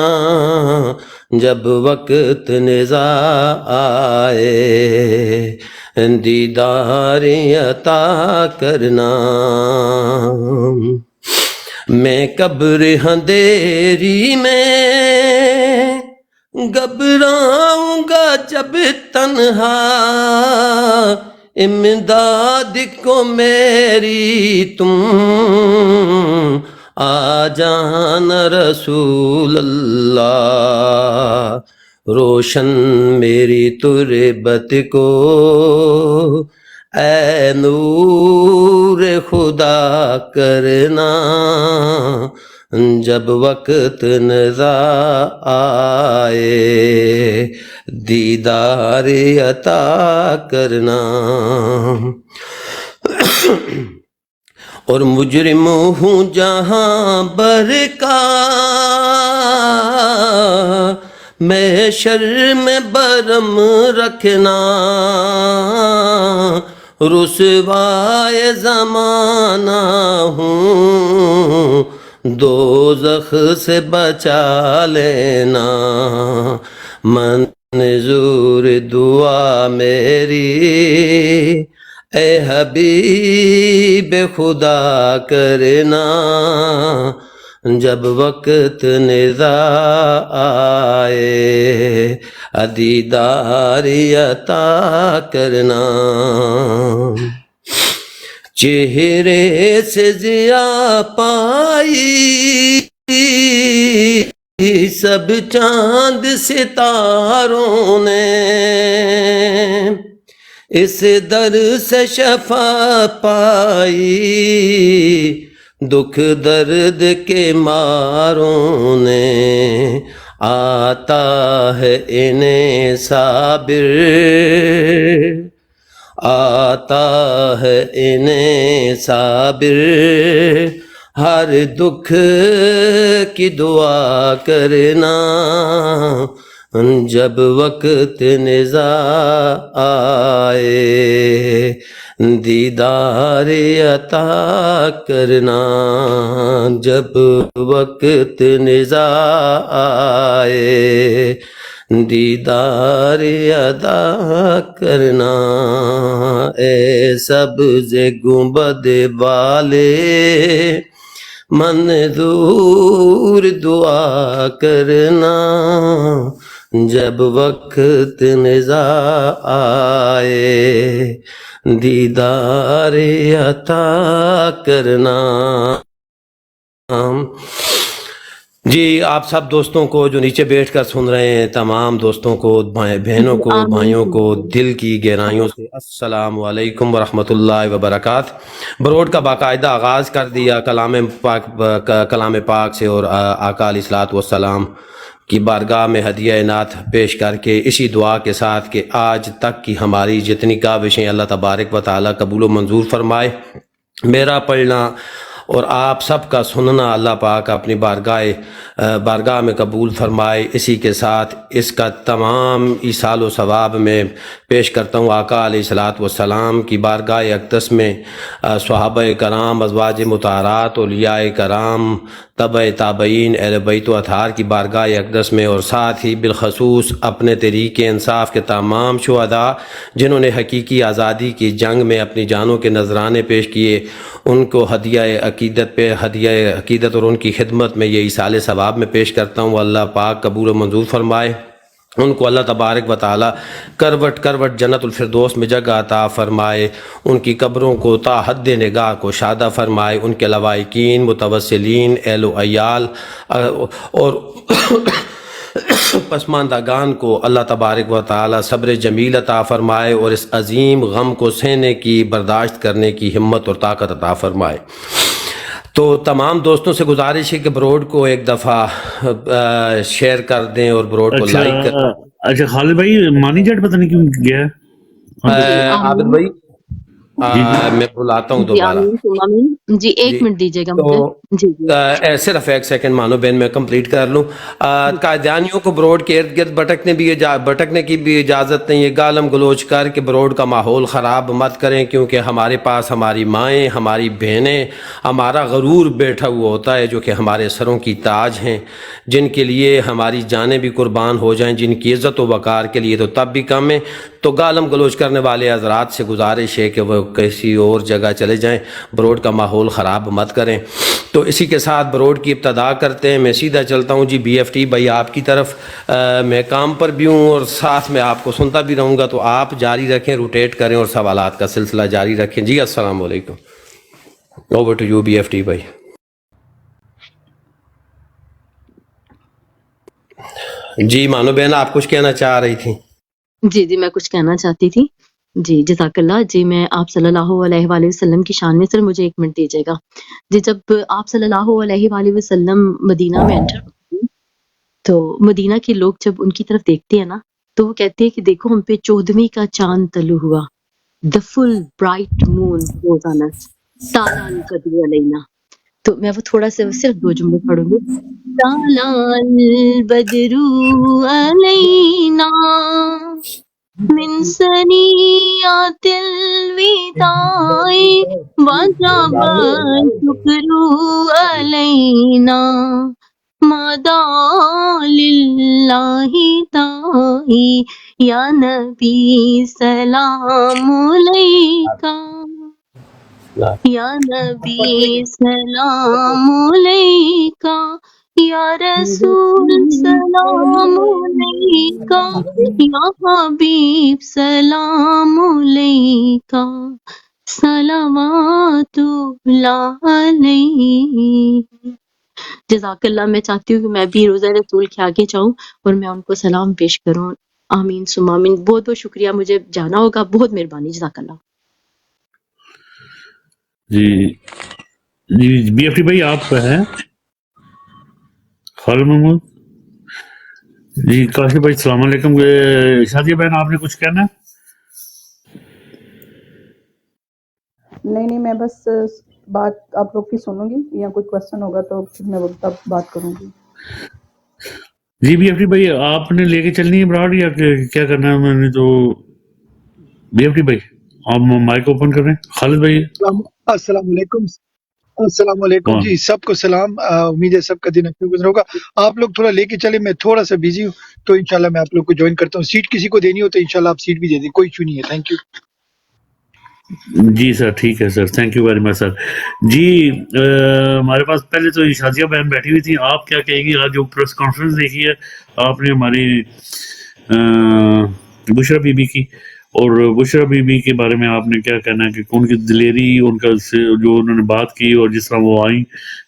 جب وقت نزا آئے دیدار عطا کرنا. میں قبر اندھیری میں گھبراؤں گا جب تنہا، امداد کو میری تم آ جانا رسول اللہ. روشن میری تربت کو اے نور خدا کرنا، جب وقت نزا آئے دیدار عطا کرنا. اور مجرم ہوں جہاں بر کا میں شرم برم رکھنا، رسوائے زمانہ ہوں دوزخ سے بچا لینا. منظور دعا میری اے حبیب خدا کرنا، جب وقت نزا آئے دیدار عطا کرنا. چہرے سے ضیا پائی سب چاند ستاروں نے، اس در سے شفا پائی دکھ درد کے ماروں نے. آتا ہے انہیں صابر، آتا ہے انہیں صابر، ہر دکھ کی دعا کرنا، جب وقت نزاع آئے دیدار عطا کرنا، جب وقت نزاع آئے دیدار ادا کرنا، اے سبز گنبد والے منظور دعا کرنا، جب وقت نزاع آئے دیدار عطا کرنا۔ جی آپ سب دوستوں کو جو نیچے بیٹھ کر سن رہے ہیں، تمام دوستوں کو، بہنوں کو، بھائیوں کو دل کی گہرائیوں سے السلام علیکم ورحمۃ اللہ وبرکاتہ۔ بروڈ کا باقاعدہ آغاز کر دیا کلام پاک سے، اور آقا علیہ الصلوۃ والسلام کی بارگاہ میں ہدیہ نعت پیش کر کے اسی دعا کے ساتھ کہ آج تک کی ہماری جتنی کاوشیں اللہ تبارک و تعالیٰ قبول و منظور فرمائے۔ میرا پڑھنا اور آپ سب کا سننا اللہ پاک اپنی بارگاہ میں قبول فرمائے۔ اسی کے ساتھ اس کا تمام ایصال و ثواب میں پیش کرتا ہوں آقا علیہ الصلوۃ والسلام کی بارگاہ اقدس میں، صحابہ کرام، ازواج مطہرات، اولیاء کرام، تبع تابعین، اہل بیت و اطہار کی بارگاہ اقدس میں، اور ساتھ ہی بالخصوص اپنے طریق انصاف کے تمام شہداء جنہوں نے حقیقی آزادی کی جنگ میں اپنی جانوں کے نذرانے پیش کیے، ان کو ہدیہ عقیدت اور ان کی خدمت میں یہ ایصال ثواب میں پیش کرتا ہوں۔ اللہ پاک قبول و منظور فرمائے۔ ان کو اللہ تبارک و تعالی کروٹ کروٹ جنت الفردوس میں جگہ عطا فرمائے، ان کی قبروں کو تا حد نگاہ کو شادہ فرمائے، ان کے لوائقین، متوسلین، اہل و عیال اور پسماندگان کو اللہ تبارک و تعالی صبر جمیل عطا فرمائے، اور اس عظیم غم کو سہنے کی، برداشت کرنے کی ہمت اور طاقت عطا فرمائے۔ تو تمام دوستوں سے گزارش ہے کہ بروڈ کو ایک دفعہ شیئر کر دیں اور بروڈ کو لائک کر دیں۔ اچھا خالد بھائی، مانی جٹ پتہ نہیں کیوں گیا ہے؟ عابد بھائی میں بلاتا ہوں جی دوبارہ۔ آمین ثم آمین۔ جی ایک منٹ دیجیے گا مجھے۔ جی جی صرف ایک سیکنڈ مانو بہن میں کمپلیٹ کر لوں۔ قادیانیوں کو بروڈ کے ارد گرد بھٹکنے کی بھی اجازت نہیں ہے۔ گالم گلوچ کر کے بروڈ کا ماحول خراب مت کریں، کیونکہ ہمارے پاس ہماری مائیں، ہماری بہنیں، ہمارا غرور بیٹھا ہوا ہوتا ہے جو کہ ہمارے سروں کی تاج ہیں، جن کے لیے ہماری جانیں بھی قربان ہو جائیں، جن کی عزت و وقار کے لیے تو تب بھی کم ہے۔ تو گالم گلوچ کرنے والے حضرات سے گزارش ہے کہ وہ کسی اور جگہ چلے جائیں، بروڈ کا ماحول خراب مت کریں۔ تو اسی کے ساتھ بروڈ کی ابتدا کرتے ہیں۔ میں سیدھا چلتا ہوں جی بی ایف ٹی بھائی آپ کی طرف۔ میں کام پر بھی ہوں اور ساتھ میں آپ کو سنتا بھی رہوں گا، تو آپ جاری رکھیں، روٹیٹ کریں اور سوالات کا سلسلہ جاری رکھیں۔ جی السلام علیکم، over to you B F T بھائی۔ جی مانو بہن آپ کچھ کہنا چاہ رہی تھی؟ جی میں کچھ کہنا چاہتی تھی۔ جی جزاک اللہ۔ جی میں آپ صلی اللہ علیہ وآلہ وسلم کی شان میں سر مجھے ایک منٹ دیجیے گا۔ جی جب آپ صلی اللہ علیہ وآلہ وسلم مدینہ میں انٹر ہوتے ہیں تو مدینہ کے لوگ جب ان کی طرف دیکھتے ہیں نا تو وہ کہتے ہیں کہ دیکھو ہم پہ 14ویں کا چاند طلوع ہوا، the full bright moon rose on us، طالا القدر علینا۔ تو میں وہ تھوڑا سا صرف 2 جملے پڑھوں گی۔ طالا البدر علینا من ثنیات الوداع وجب الشکر علینا مدا للہ داعی یا نبی سلام علیکہ یا نبی سلام علیکہ یا رسول سلام علیکہ یا حبیب سلام علیکہ صلوات اللہ علیہ۔ جزاک اللہ۔ میں چاہتی ہوں کہ میں بھی روزہ رسول کے آگے جاؤں اور میں ان کو سلام پیش کروں۔ آمین ثم آمین۔ بہت بہت شکریہ، مجھے جانا ہوگا، بہت مہربانی، جزاک اللہ۔ جی بی ایف ٹی بھائی آپ ہیں خالد محمود؟ جی کاشف بھائی السلام علیکم. شادیہ بہن آپ نے کچھ کہنا ہے؟ نہیں میں بس بات آپ لوگ کی سنوں گی یا کوئی کوشچن ہوگا تو پھر میں تب بات کروں گی. جی بی ایف ٹی بھائی آپ نے لے کے چلنی ہے براڈ یا کیا کرنا ہے؟ میں نے تو بی ایف ٹی بھائی آپ مائک اوپن کر رہے ہیں. خالد بھائی السلام علیکم. السلام علیکم جی سب کو سلام. امید ہے سب کا دن اچھا گزرا ہوگا. آپ لوگ تھوڑا لے کے چلے, میں تھوڑا سا بزی ہوں تو انشاءاللہ میں آپ لوگ کو جوائن کرتا ہوں. سیٹ کسی کو دینی ہو تو انشاءاللہ آپ سیٹ بھی دے دیں, کوئی ایشو نہیں ہے. Thank you. جی سر ٹھیک ہے سر, تھینک یو ویری مچ سر. جی ہمارے پاس پہلے تو شادیہ بہن بیٹھی ہوئی تھی, آپ کیا کہے گی؟ آج جو پریس کانفرنس دیکھی ہے آپ نے ہماری بشرا بی بی کی, اور بشرا بی بی کے بارے میں آپ نے کیا کہنا ہے کہ ان کی دلیری, ان کا جو انہوں نے بات کی اور جس طرح وہ آئیں,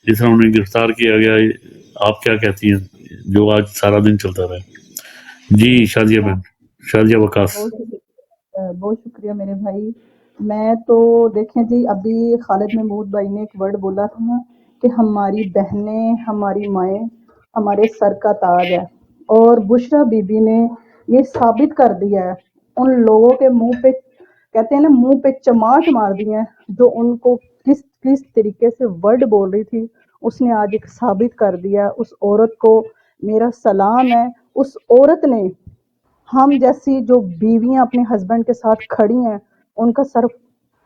جس طرح انہیں گرفتار کیا گیا, آپ کیا کہتی ہیں جو آج سارا دن چلتا رہا؟ جی شادیہ بہن, شادیہ وقاص. بہت شکریہ میرے بھائی. میں تو دیکھیں جی ابھی خالد محمود بھائی نے ایک ورڈ بولا تھا نا کہ ہماری بہنیں, ہماری مائیں ہمارے سر کا تاج ہے, اور بشرا بی بی نے یہ ثابت کر دیا ہے. ان لوگوں کے منہ پہ کہتے ہیں نا منہ پہ چماٹ مار دی ہیں جو ان کو کس طریقے سے ورڈ بول رہی تھی, اس نے آج ایک ثابت کر دیا. اس عورت کو میرا سلام ہے. اس عورت نے ہم جیسی جو بیویاں اپنے ہسبینڈ کے ساتھ کھڑی ہیں ان کا سر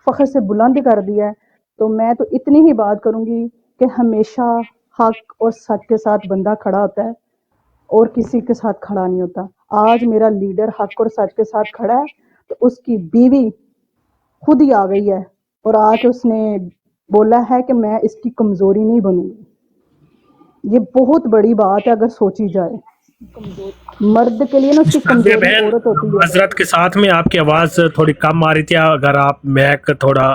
فخر سے بلند کر دیا ہے. تو میں تو اتنی ہی بات کروں گی کہ ہمیشہ حق اور سچ کے ساتھ بندہ کھڑا ہوتا ہے اور کسی کے ساتھ کھڑا نہیں ہوتا. آج میرا لیڈر حق اور سچ کے ساتھ کھڑا ہے تو اس کی بیوی خود ہی آ گئی ہے اور آ کے اس نے بولا ہے کہ میں اس کی کمزوری نہیں بنوں گی. یہ بہت بڑی بات ہے اگر سوچی جائے. مرد کے لیے نا اس کی شادیہ کمزوری بہن عورت ہوتی ہے. معذرت کے ساتھ میں آپ کی آواز تھوڑی کم آ رہی تھی, اگر آپ میک تھوڑا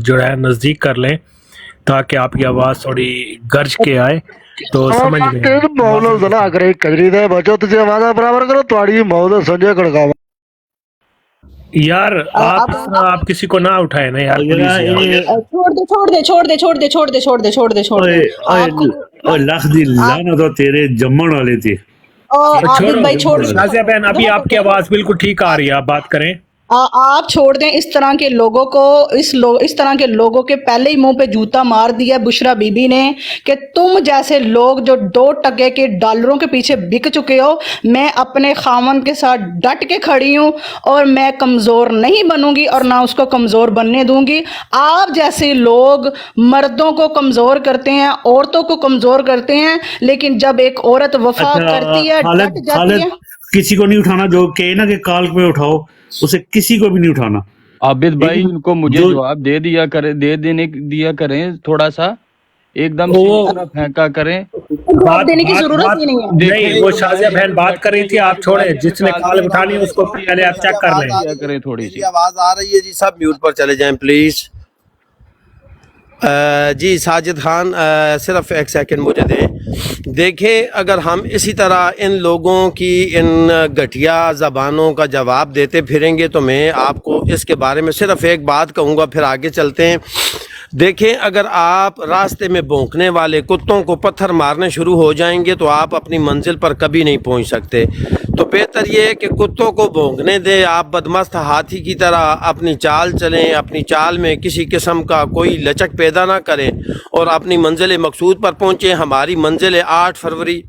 جو ہے نزدیک کر لیں تاکہ آپ کی آواز تھوڑی گرج کے آئے تو سمجھ لیں. مولا ضلع اگر کجری دے بچو تجھے آواز برابر کرو تھوڑی مولا سنجے کڑکاوا. یار آپ کسی کو نہ اٹھائے نا یار پلیز یار. چھوڑ دے. لکھ دی لعنت ہو تیرے جمن والے تھے. چھوڑو شازیہ بہن, ابھی آپ کی آواز بالکل ٹھیک آ رہی ہے, آپ بات کریں. آپ چھوڑ دیں اس طرح کے لوگوں کو. اس طرح کے لوگوں کے پہلے ہی منہ پہ جوتا مار دیا بشرا بی بی نے کہ تم جیسے لوگ جو 2 ٹکے کے ڈالروں کے پیچھے بک چکے ہو, میں اپنے خاوند کے ساتھ ڈٹ کے کھڑی ہوں اور میں کمزور نہیں بنوں گی اور نہ اس کو کمزور بننے دوں گی. آپ جیسے لوگ مردوں کو کمزور کرتے ہیں, عورتوں کو کمزور کرتے ہیں, لیکن جب ایک عورت وفا کرتی ہے ڈٹ جاتی ہے. کسی کو نہیں اٹھانا, جو کہے نا کہ کال پہ اٹھاؤ, اسے کسی کو بھی نہیں اٹھانا. عابد بھائی ان کو مجھے جواب دے دیا کریں, تھوڑا سا ایک دم سے اس طرح پھینکا کریں. جواب دینے کی ضرورت ہی نہیں ہے. نہیں, وہ شازیہ بہن بات کر رہی تھی, آپ چھوڑیں, جس نے کال اٹھانی ہے اس کو پہلے آپ چیک کر لیں. تھوڑی سی آواز آ رہی ہے جی, سب میوٹ پر چلے جائیں پلیز. جی ساجد خان صرف ایک سیکنڈ مجھے دیں. دیکھیں اگر ہم اسی طرح ان لوگوں کی ان گھٹیا زبانوں کا جواب دیتے پھریں گے تو میں آپ کو اس کے بارے میں صرف ایک بات کہوں گا, پھر آگے چلتے ہیں. دیکھیں اگر آپ راستے میں بھونکنے والے کتوں کو پتھر مارنے شروع ہو جائیں گے تو آپ اپنی منزل پر کبھی نہیں پہنچ سکتے. تو بہتر یہ ہے کہ کتوں کو بھونکنے دیں, آپ بدمست ہاتھی کی طرح اپنی چال چلیں, اپنی چال میں کسی قسم کا کوئی لچک پیدا نہ کریں اور اپنی منزل مقصود پر پہنچیں. ہماری منزل ہے 8 فروری,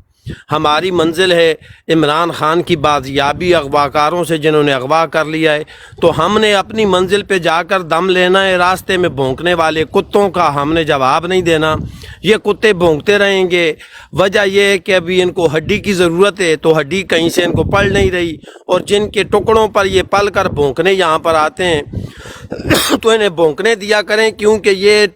ہماری منزل ہے عمران خان کی بازیابی اغواکاروں سے جنہوں نے اغوا کر لیا ہے. تو ہم نے اپنی منزل پہ جا کر دم لینا ہے. راستے میں بھونکنے والے کتوں کا ہم نے جواب نہیں دینا. یہ کتے بھونکتے رہیں گے. وجہ یہ ہے کہ ابھی ان کو ہڈی کی ضرورت ہے تو ہڈی کہیں سے ان کو پڑ نہیں رہی, اور جن کے ٹکڑوں پر یہ پل کر بھونکنے یہاں پر آتے ہیں تو انہیں بھونکنے دیا کریں, کیونکہ یہ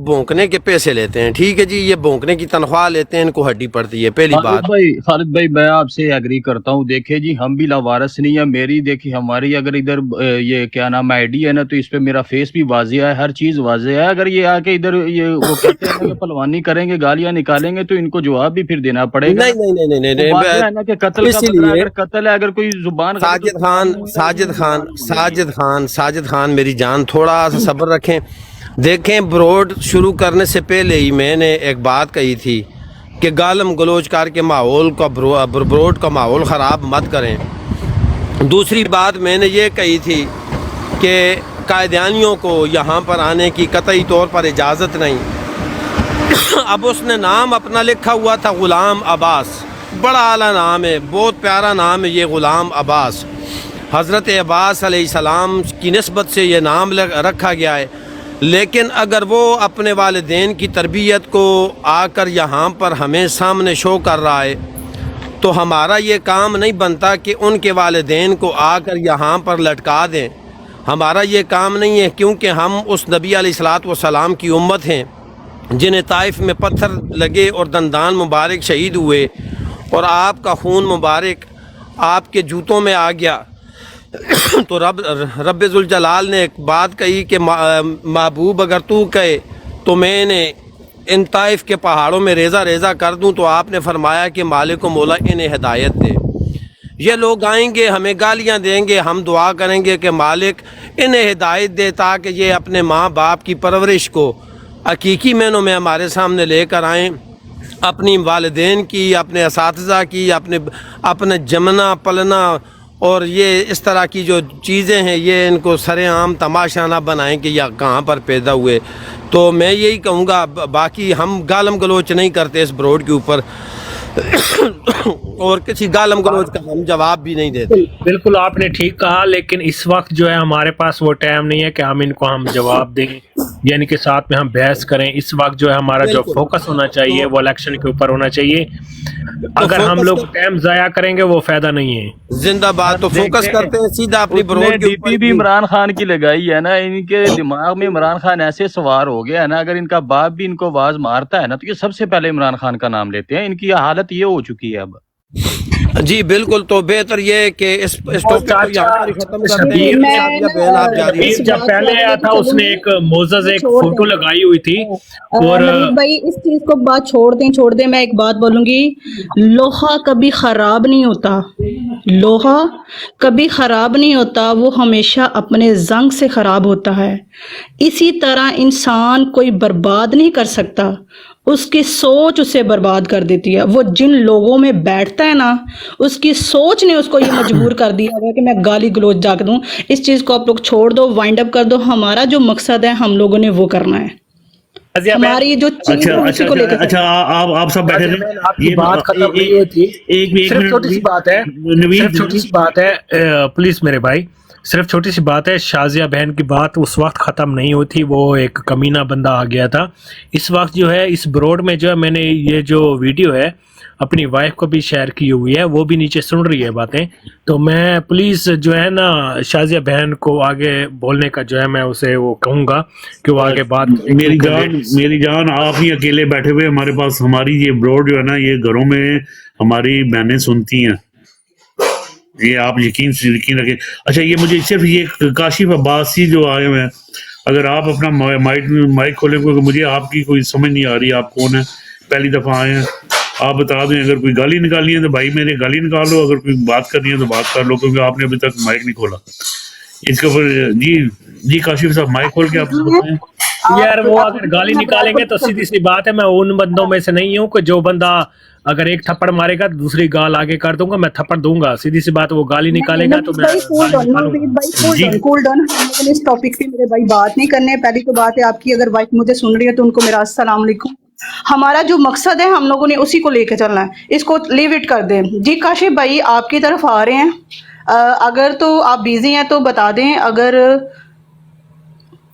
بھونکنے کے پیسے لیتے ہیں. ٹھیک ہے جی, یہ بھونکنے کی تنخواہ لیتے ہیں, ان کو ہڈی پڑتی ہے. پہلی بات. خالد بھائی میں آپ سے ایگری کرتا ہوں. دیکھیں جی ہم بھی لاوارث نہیں ہیں. میری دیکھیں ہماری اگر ادھر یہ کیا نام آئی ڈی ہے نا تو اس پہ میرا فیس بھی واضح ہے, ہر چیز واضح ہے. اگر یہ آ کے ادھر یہ وہ کہتے ہیں کہ پلوانی کریں گے, گالیاں نکالیں گے, تو ان کو جواب بھی پھر دینا پڑے گا. نہیں واضح ہے نا کہ قتل کا بدلہ اگر قتل ہے, اگر کوئی زبان ساجد خان میری جان تھوڑا سا صبر رکھیں. دیکھیں بروڈ شروع کرنے سے پہلے ہی میں نے ایک بات کہی تھی کہ گالم گلوچ کر کے ماحول کا بروڈ کا ماحول خراب مت کریں۔ دوسری بات میں نے یہ کہی تھی کہ قائدیانیوں کو یہاں پر آنے کی قطعی طور پر اجازت نہیں۔ اب اس نے نام اپنا لکھا ہوا تھا غلام عباس، بڑا اعلیٰ نام ہے، بہت پیارا نام ہے یہ غلام عباس۔ حضرت عباس علیہ السلام کی نسبت سے یہ نام رکھا گیا ہے، لیکن اگر وہ اپنے والدین کی تربیت کو آ کر یہاں پر ہمیں سامنے شو کر رہا ہے تو ہمارا یہ کام نہیں بنتا کہ ان کے والدین کو آ کر یہاں پر لٹکا دیں۔ ہمارا یہ کام نہیں ہے، کیونکہ ہم اس نبی علیہ الصلوۃ والسلام کی امت ہیں جنہیں طائف میں پتھر لگے اور دندان مبارک شہید ہوئے، اور آپ کا خون مبارک آپ کے جوتوں میں آ گیا۔ تو رب ذوالجلال نے ایک بات کہی کہ محبوب اگر تو کہے تو میں نے ان طائف کے پہاڑوں میں ریزہ ریزہ کر دوں، تو آپ نے فرمایا کہ مالک و مولا انہیں ہدایت دے۔ یہ لوگ آئیں گے، ہمیں گالیاں دیں گے، ہم دعا کریں گے کہ مالک انہیں ہدایت دے تاکہ یہ اپنے ماں باپ کی پرورش کو حقیقی معنوں میں ہمارے سامنے لے کر آئیں، اپنی والدین کی، اپنے اساتذہ کی، اپنے جمنا پلنا اور یہ اس طرح کی جو چیزیں ہیں یہ ان کو سر عام تماشا نہ بنائیں کہ یہ کہاں پر پیدا ہوئے۔ تو میں یہی کہوں گا، باقی ہم گالم گلوچ نہیں کرتے اس بروڈ کے اوپر اور کسی گالم گلوچ کا ہم جواب بھی نہیں دیتے۔ بالکل آپ نے ٹھیک کہا، لیکن اس وقت جو ہے ہمارے پاس وہ ٹائم نہیں ہے کہ ہم ان کو ہم جواب دیں، یعنی کہ ساتھ میں ہم بحث کریں۔ اس وقت جو ہے ہمارا جو فوکس ہونا چاہیے وہ الیکشن کے اوپر ہونا چاہیے۔ اگر ہم لوگ ٹائم ضائع کریں گے وہ فائدہ نہیں ہے۔ زندہ بات، تو فوکس کرتے ہیں سیدھا اپنی بروڈ کے ڈی پی بھی عمران خان کی لگائی ہے نا، ان کے دماغ میں عمران خان ایسے سوار ہو گیا ہے نا، اگر ان کا باپ بھی ان کو آواز مارتا ہے نا تو یہ سب سے پہلے عمران خان کا نام لیتے ہیں۔ ان کی حالت یہ ہو چکی ہے اب۔ جی بالکل، تو بہتر یہ ہے کہ اس ٹاپک کو یہاں پر ختم کرتے ہیں۔ جب پہلے آیا تھا اس نے ایک معزز ایک فوٹو لگائی ہوئی تھی، اور نبیل بھائی اس چیز کو بات چھوڑ دیں، میں ایک بات بولوں گی، لوہا کبھی خراب نہیں ہوتا، لوہا کبھی خراب نہیں ہوتا، وہ ہمیشہ اپنے زنگ سے خراب ہوتا ہے۔ اسی طرح انسان کوئی برباد نہیں کر سکتا، اس کی سوچ اسے برباد کر دیتی ہے۔ وہ جن لوگوں میں بیٹھتا ہے نا، اس کی سوچ نے اس کو یہ مجبور کر دیا ہے کہ میں گالی گلوچ جا کے دوں۔ اس چیز کو آپ لوگ چھوڑ دو، وائنڈ اپ کر دو۔ ہمارا جو مقصد ہے ہم لوگوں نے وہ کرنا ہے، ہماری جو چیز ہے اسی کو لے کے۔ اچھا آپ سب بیٹھے رہے، آپ کی بات ختم نہیں ہوئی تھی، صرف چھوٹی سی بات ہے، پلیز میرے بھائی، صرف چھوٹی سی بات ہے۔ شازیہ بہن کی بات اس وقت ختم نہیں ہوئی تھی، وہ ایک کمینہ بندہ آ گیا تھا۔ اس وقت جو ہے اس بروڈ میں جو ہے میں نے یہ جو ویڈیو ہے اپنی وائف کو بھی شیئر کی ہوئی ہے، وہ بھی نیچے سن رہی ہے باتیں، تو میں پلیز جو ہے نا شازیہ بہن کو آگے بولنے کا جو ہے میں اسے وہ کہوں گا کہ وہ آگے بات۔ میری جان آپ ہی اکیلے بیٹھے ہوئے، ہمارے پاس ہماری یہ بروڈ جو ہے نا یہ گھروں میں ہماری بہنیں سنتی ہیں، یہ آپ یقین رکھیں۔ اچھا یہ مجھے صرف یہ کاشف عباسی جو آئے ہوئے ہیں، اگر آپ اپنا مائک کھولیں، کیونکہ مجھے آپ کی کوئی سمجھ نہیں آ رہی، آپ کون ہیں، پہلی دفعہ آئے ہیں، آپ بتا دیں۔ اگر کوئی گالی نکالنی ہے تو بھائی میرے گالی نکال لو، اگر کوئی بات کرنی ہے تو بات کر لو، کیونکہ آپ نے ابھی تک مائک نہیں کھولا اس کے اوپر۔ جی کاشف صاحب مائک کھول کے آپ بتائیں۔ یار وہ اگر گالی نکالیں گے تو سیدھی سی بات ہے، میں ان بندوں میں سے نہیں ہوں کہ جو بندہ اگر ایک تھپڑ مارے گا دوسری گال آگے کر دوں گا، میں تھپڑ دوں گا، سیدھی سی بات۔ وہ گالی نکالے گا تو میں کول ڈاؤن، اس ٹاپک پہ میرے بھائی بات نہیں کرنے۔ پہلی تو بات ہے آپ کی اگر وائف مجھے سن رہی ہے تو ان کو میرا السلام علیکم۔ ہمارا جو مقصد ہے ہم لوگوں نے اسی کو لے کے چلنا ہے، اس کو لیو اٹ کر دیں۔ جی کاشف بھائی آپ کی طرف آ رہے ہیں، اگر تو آپ بیزی ہیں تو بتا دیں۔ اگر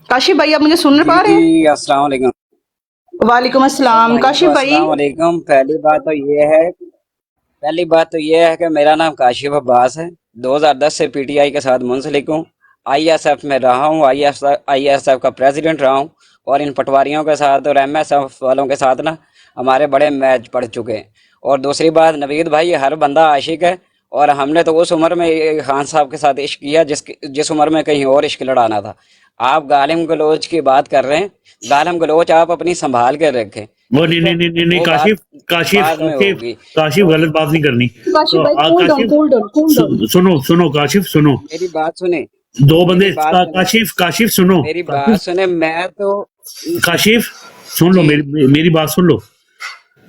کاشف بھائی آپ مجھے سن پا رہے ہیں؟ السلام علیکم۔ وعلیکم السلام کاشف بھائی۔ السلام علیکم۔ پہلی بات تو یہ ہے کہ میرا نام کاشف عباس ہے، 2010 سے پی ٹی آئی کے ساتھ منسلک ہوں، آئی ایس ایف میں رہا ہوں، آئی ایس ایف کا پریزیڈنٹ رہا ہوں، اور ان پٹواریوں کے ساتھ اور ایم ایس ایف والوں کے ساتھ نا ہمارے بڑے میچ پڑ چکے ہیں۔ اور دوسری بات، نوید بھائی ہر بندہ عاشق ہے، اور ہم نے تو اس عمر میں خان صاحب کے ساتھ عشق کیا جس عمر میں کہیں اور عشق لڑانا تھا۔ آپ گالم گلوچ کی بات کر رہے ہیں، گالم گلوچ آپ اپنی سنبھال کے رکھیں۔ وہ نہیں کاشف غلط بات نہیں کرنی۔ سنو کاشف سنو، میری بات سنیں، دو بندے، کاشف سنو، میری بات سنیں، میں تو کاشف سن لو، میری بات سن لو۔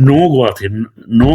9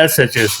SHS,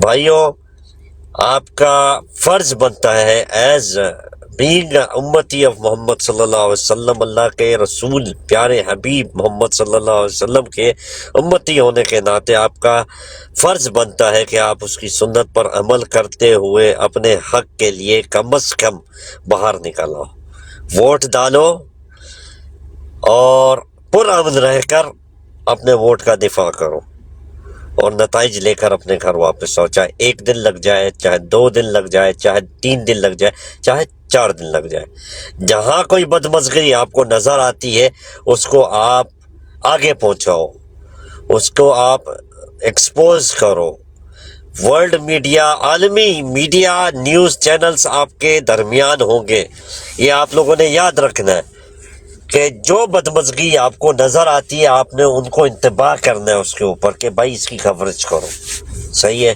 بھائیوں آپ کا فرض بنتا ہے ایز بینگ امتی آف محمد صلی اللہ علیہ وسلم، اللہ کے رسول پیارے حبیب محمد صلی اللہ علیہ وسلم کے امتی ہونے کے ناطے آپ کا فرض بنتا ہے کہ آپ اس کی سنت پر عمل کرتے ہوئے اپنے حق کے لیے کم از کم باہر نکلو، ووٹ ڈالو اور پرامن رہ کر اپنے ووٹ کا دفاع کرو اور نتائج لے کر اپنے گھر واپس آؤ، چاہے 1 دن لگ جائے، چاہے 2 دن لگ جائے، چاہے 3 دن لگ جائے، چاہے 4 دن لگ جائے۔ جہاں کوئی بدمزگی آپ کو نظر آتی ہے اس کو آپ آگے پہنچاؤ، اس کو آپ ایکسپوز کرو۔ ورلڈ میڈیا، عالمی میڈیا، نیوز چینلز آپ کے درمیان ہوں گے، یہ آپ لوگوں نے یاد رکھنا ہے کہ جو بدمزگی آپ کو نظر آتی ہے آپ نے ان کو انتباہ کرنا ہے اس کے اوپر کہ بھائی اس کی کوریج کرو، صحیح ہے۔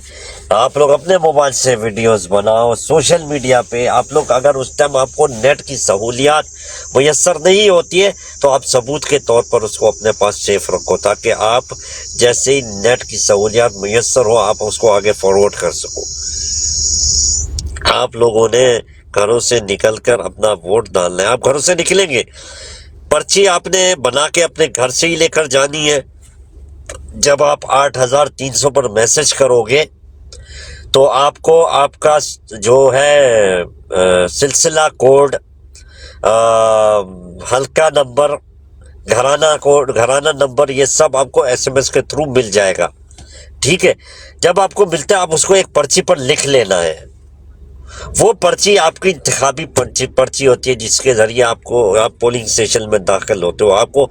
آپ لوگ اپنے موبائل سے ویڈیوز بناؤ، سوشل میڈیا پہ آپ لوگ، اگر اس ٹائم آپ کو نیٹ کی سہولیات میسر نہیں ہوتی ہے تو آپ ثبوت کے طور پر اس کو اپنے پاس سیف رکھو، تاکہ آپ جیسے ہی نیٹ کی سہولیات میسر ہو آپ اس کو آگے فارورڈ کر سکو۔ آپ لوگوں نے گھروں سے نکل کر اپنا ووٹ ڈالنا ہے، آپ گھروں سے نکلیں گے، پرچی آپ نے بنا کے اپنے گھر سے ہی لے کر جانی ہے۔ جب آپ 8300 پر میسج کرو گے تو آپ کو آپ کا جو ہے سلسلہ کوڈ، حلقہ نمبر، گھرانہ کوڈ، گھرانہ نمبر، یہ سب آپ کو SMS کے تھرو مل جائے گا، ٹھیک ہے۔ جب آپ کو ملتا ہے آپ اس کو ایک پرچی پر لکھ لینا ہے۔ وہ پرچی آپ کی انتخابی پرچی ہوتی ہے جس کے ذریعے آپ پولنگ اسٹیشن میں داخل ہوتے ہو۔ آپ کو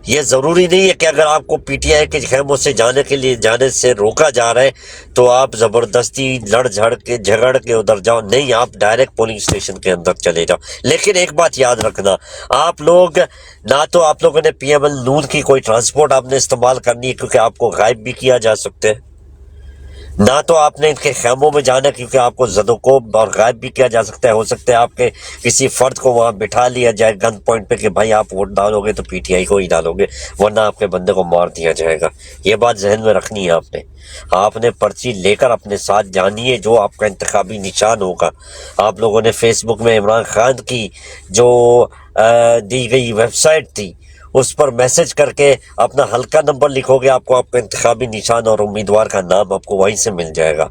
یہ ضروری نہیں ہے کہ اگر آپ کو PTI کے خیموں سے جانے سے روکا جا رہا ہے تو آپ زبردستی لڑ جھگڑ کے ادھر جاؤ، نہیں، آپ ڈائریکٹ پولنگ اسٹیشن کے اندر چلے جاؤ۔ لیکن ایک بات یاد رکھنا، آپ لوگ نہ تو آپ لوگوں نے PML نون کی کوئی ٹرانسپورٹ آپ نے استعمال کرنی ہے کیونکہ آپ کو غائب بھی کیا جا سکتے ہیں، نہ تو آپ نے ان کے خیموں میں جانا کیونکہ آپ کو زدوکوب اور غائب بھی کیا جا سکتا ہے۔ ہو سکتا ہے آپ کے کسی فرد کو وہاں بٹھا لیا جائے گن پوائنٹ پہ کہ بھائی آپ ووٹ ڈالو گے تو PTI کو ہی ڈالو گے ورنہ آپ کے بندے کو مار دیا جائے گا۔ یہ بات ذہن میں رکھنی ہے آپ نے پرچی لے کر اپنے ساتھ جانی ہے جو آپ کا انتخابی نشان ہوگا۔ آپ لوگوں نے فیس بک میں عمران خان کی جو دی گئی ویب سائٹ تھی اس پر میسج کر کے اپنا حلقہ نمبر لکھو گے، آپ کو آپ کا انتخابی نشان اور امیدوار کا نام آپ کو وہیں سے مل جائے گا۔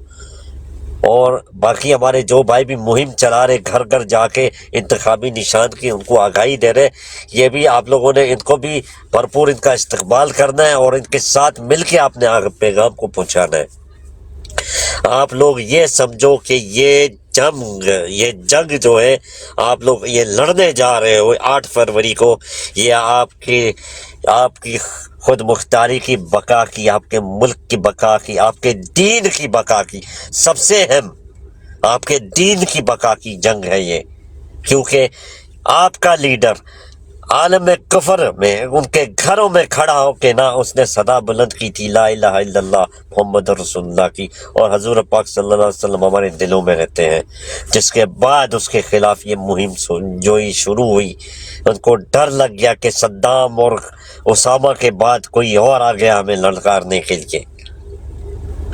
اور باقی ہمارے جو بھائی بھی مہم چلا رہے گھر گھر جا کے انتخابی نشان کی ان کو آگاہی دے رہے، یہ بھی آپ لوگوں نے ان کو بھی بھرپور ان کا استقبال کرنا ہے اور ان کے ساتھ مل کے آپ نے پیغام کو پہنچانا ہے۔ آپ لوگ یہ سمجھو کہ یہ جنگ جو ہے آپ لوگ یہ لڑنے جا رہے ہو 8 فروری کو، یہ آپ کی خود مختاری کی بقا کی، آپ کے ملک کی بقا کی، آپ کے دین کی بقا کی، سب سے اہم آپ کے دین کی بقا کی جنگ ہے یہ، کیونکہ آپ کا لیڈر عالم کفر میں ان کے گھروں میں کھڑا ہو کے نہ اس نے صدا بلند کی تھی لا الہ الا اللہ محمد رسول اللہ کی، اور حضور پاک صلی اللہ علیہ وسلم ہمارے دلوں میں رہتے ہیں، جس کے بعد اس کے خلاف یہ مہم جو ہی شروع ہوئی، ان کو ڈر لگ گیا کہ صدام اور اسامہ کے بعد کوئی اور آ گیا ہمیں للکارنے کے لیے۔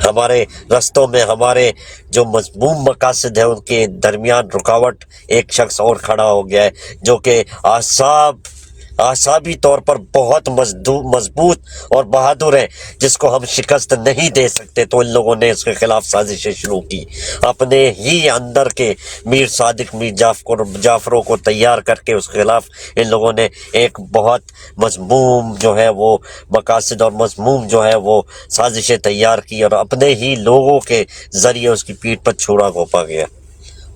ہمارے رستوں میں ہمارے جو مضموم مقاصد ہیں ان کے درمیان رکاوٹ ایک شخص اور کھڑا ہو گیا ہے جو کہ اعصابی طور پر بہت مضبوط اور بہادر ہے، جس کو ہم شکست نہیں دے سکتے، تو ان لوگوں نے اس کے خلاف سازشیں شروع کی، اپنے ہی اندر کے میر صادق میر جعفروں کو تیار کر کے اس کے خلاف ان لوگوں نے ایک بہت مضموم جو ہے وہ مقاصد اور مضموم جو ہے وہ سازشیں تیار کی، اور اپنے ہی لوگوں کے ذریعے اس کی پیٹھ پر چھڑا گھونپا گیا،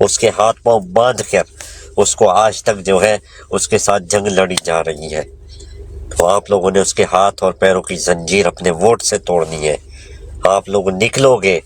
اس کے ہاتھ پاؤں باندھ کر اس کو آج تک جو ہے اس کے ساتھ جنگ لڑی جا رہی ہے۔ تو آپ لوگوں نے اس کے ہاتھ اور پیروں کی زنجیر اپنے ووٹ سے توڑنی ہے۔ آپ لوگ نکلو گے،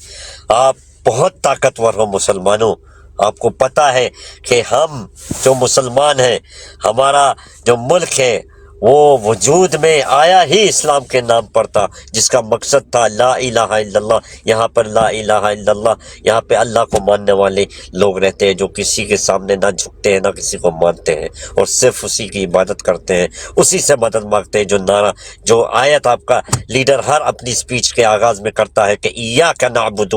آپ بہت طاقتور ہو مسلمانوں، آپ کو پتہ ہے کہ ہم جو مسلمان ہیں، ہمارا جو ملک ہے وہ وجود میں آیا ہی اسلام کے نام پر تھا، جس کا مقصد تھا لا الہ الا اللہ۔ یہاں پر لا الہ الا اللہ، یہاں پہ اللہ کو ماننے والے لوگ رہتے ہیں جو کسی کے سامنے نہ جھکتے ہیں نہ کسی کو مانتے ہیں، اور صرف اسی کی عبادت کرتے ہیں، اسی سے مدد مانگتے ہیں۔ جو نعرہ، جو آیت آپ کا لیڈر ہر اپنی سپیچ کے آغاز میں کرتا ہے کہ ایاک نعبد،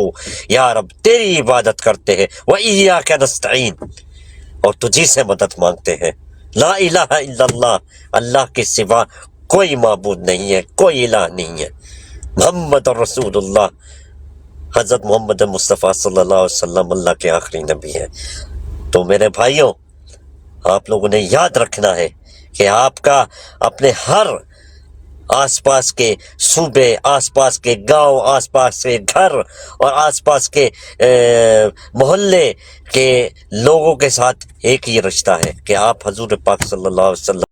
یا رب تیری عبادت کرتے ہیں، و ایاک نستعین، اور تجھی سے مدد مانگتے ہیں۔ لا الہ الا اللہ، اللہ کے سوا کوئی معبود نہیں ہے، کوئی الہ نہیں ہے۔ محمد رسول اللہ، حضرت محمد مصطفیٰ صلی اللہ علیہ وسلم اللہ کے آخری نبی ہیں۔ تو میرے بھائیوں، آپ لوگوں نے یاد رکھنا ہے کہ آپ کا اپنے ہر آس پاس کے صوبے، آس پاس کے گاؤں، آس پاس کے گھر اور آس پاس کے محلے کے لوگوں کے ساتھ ایک ہی رشتہ ہے کہ آپ حضور پاک صلی اللہ علیہ وسلم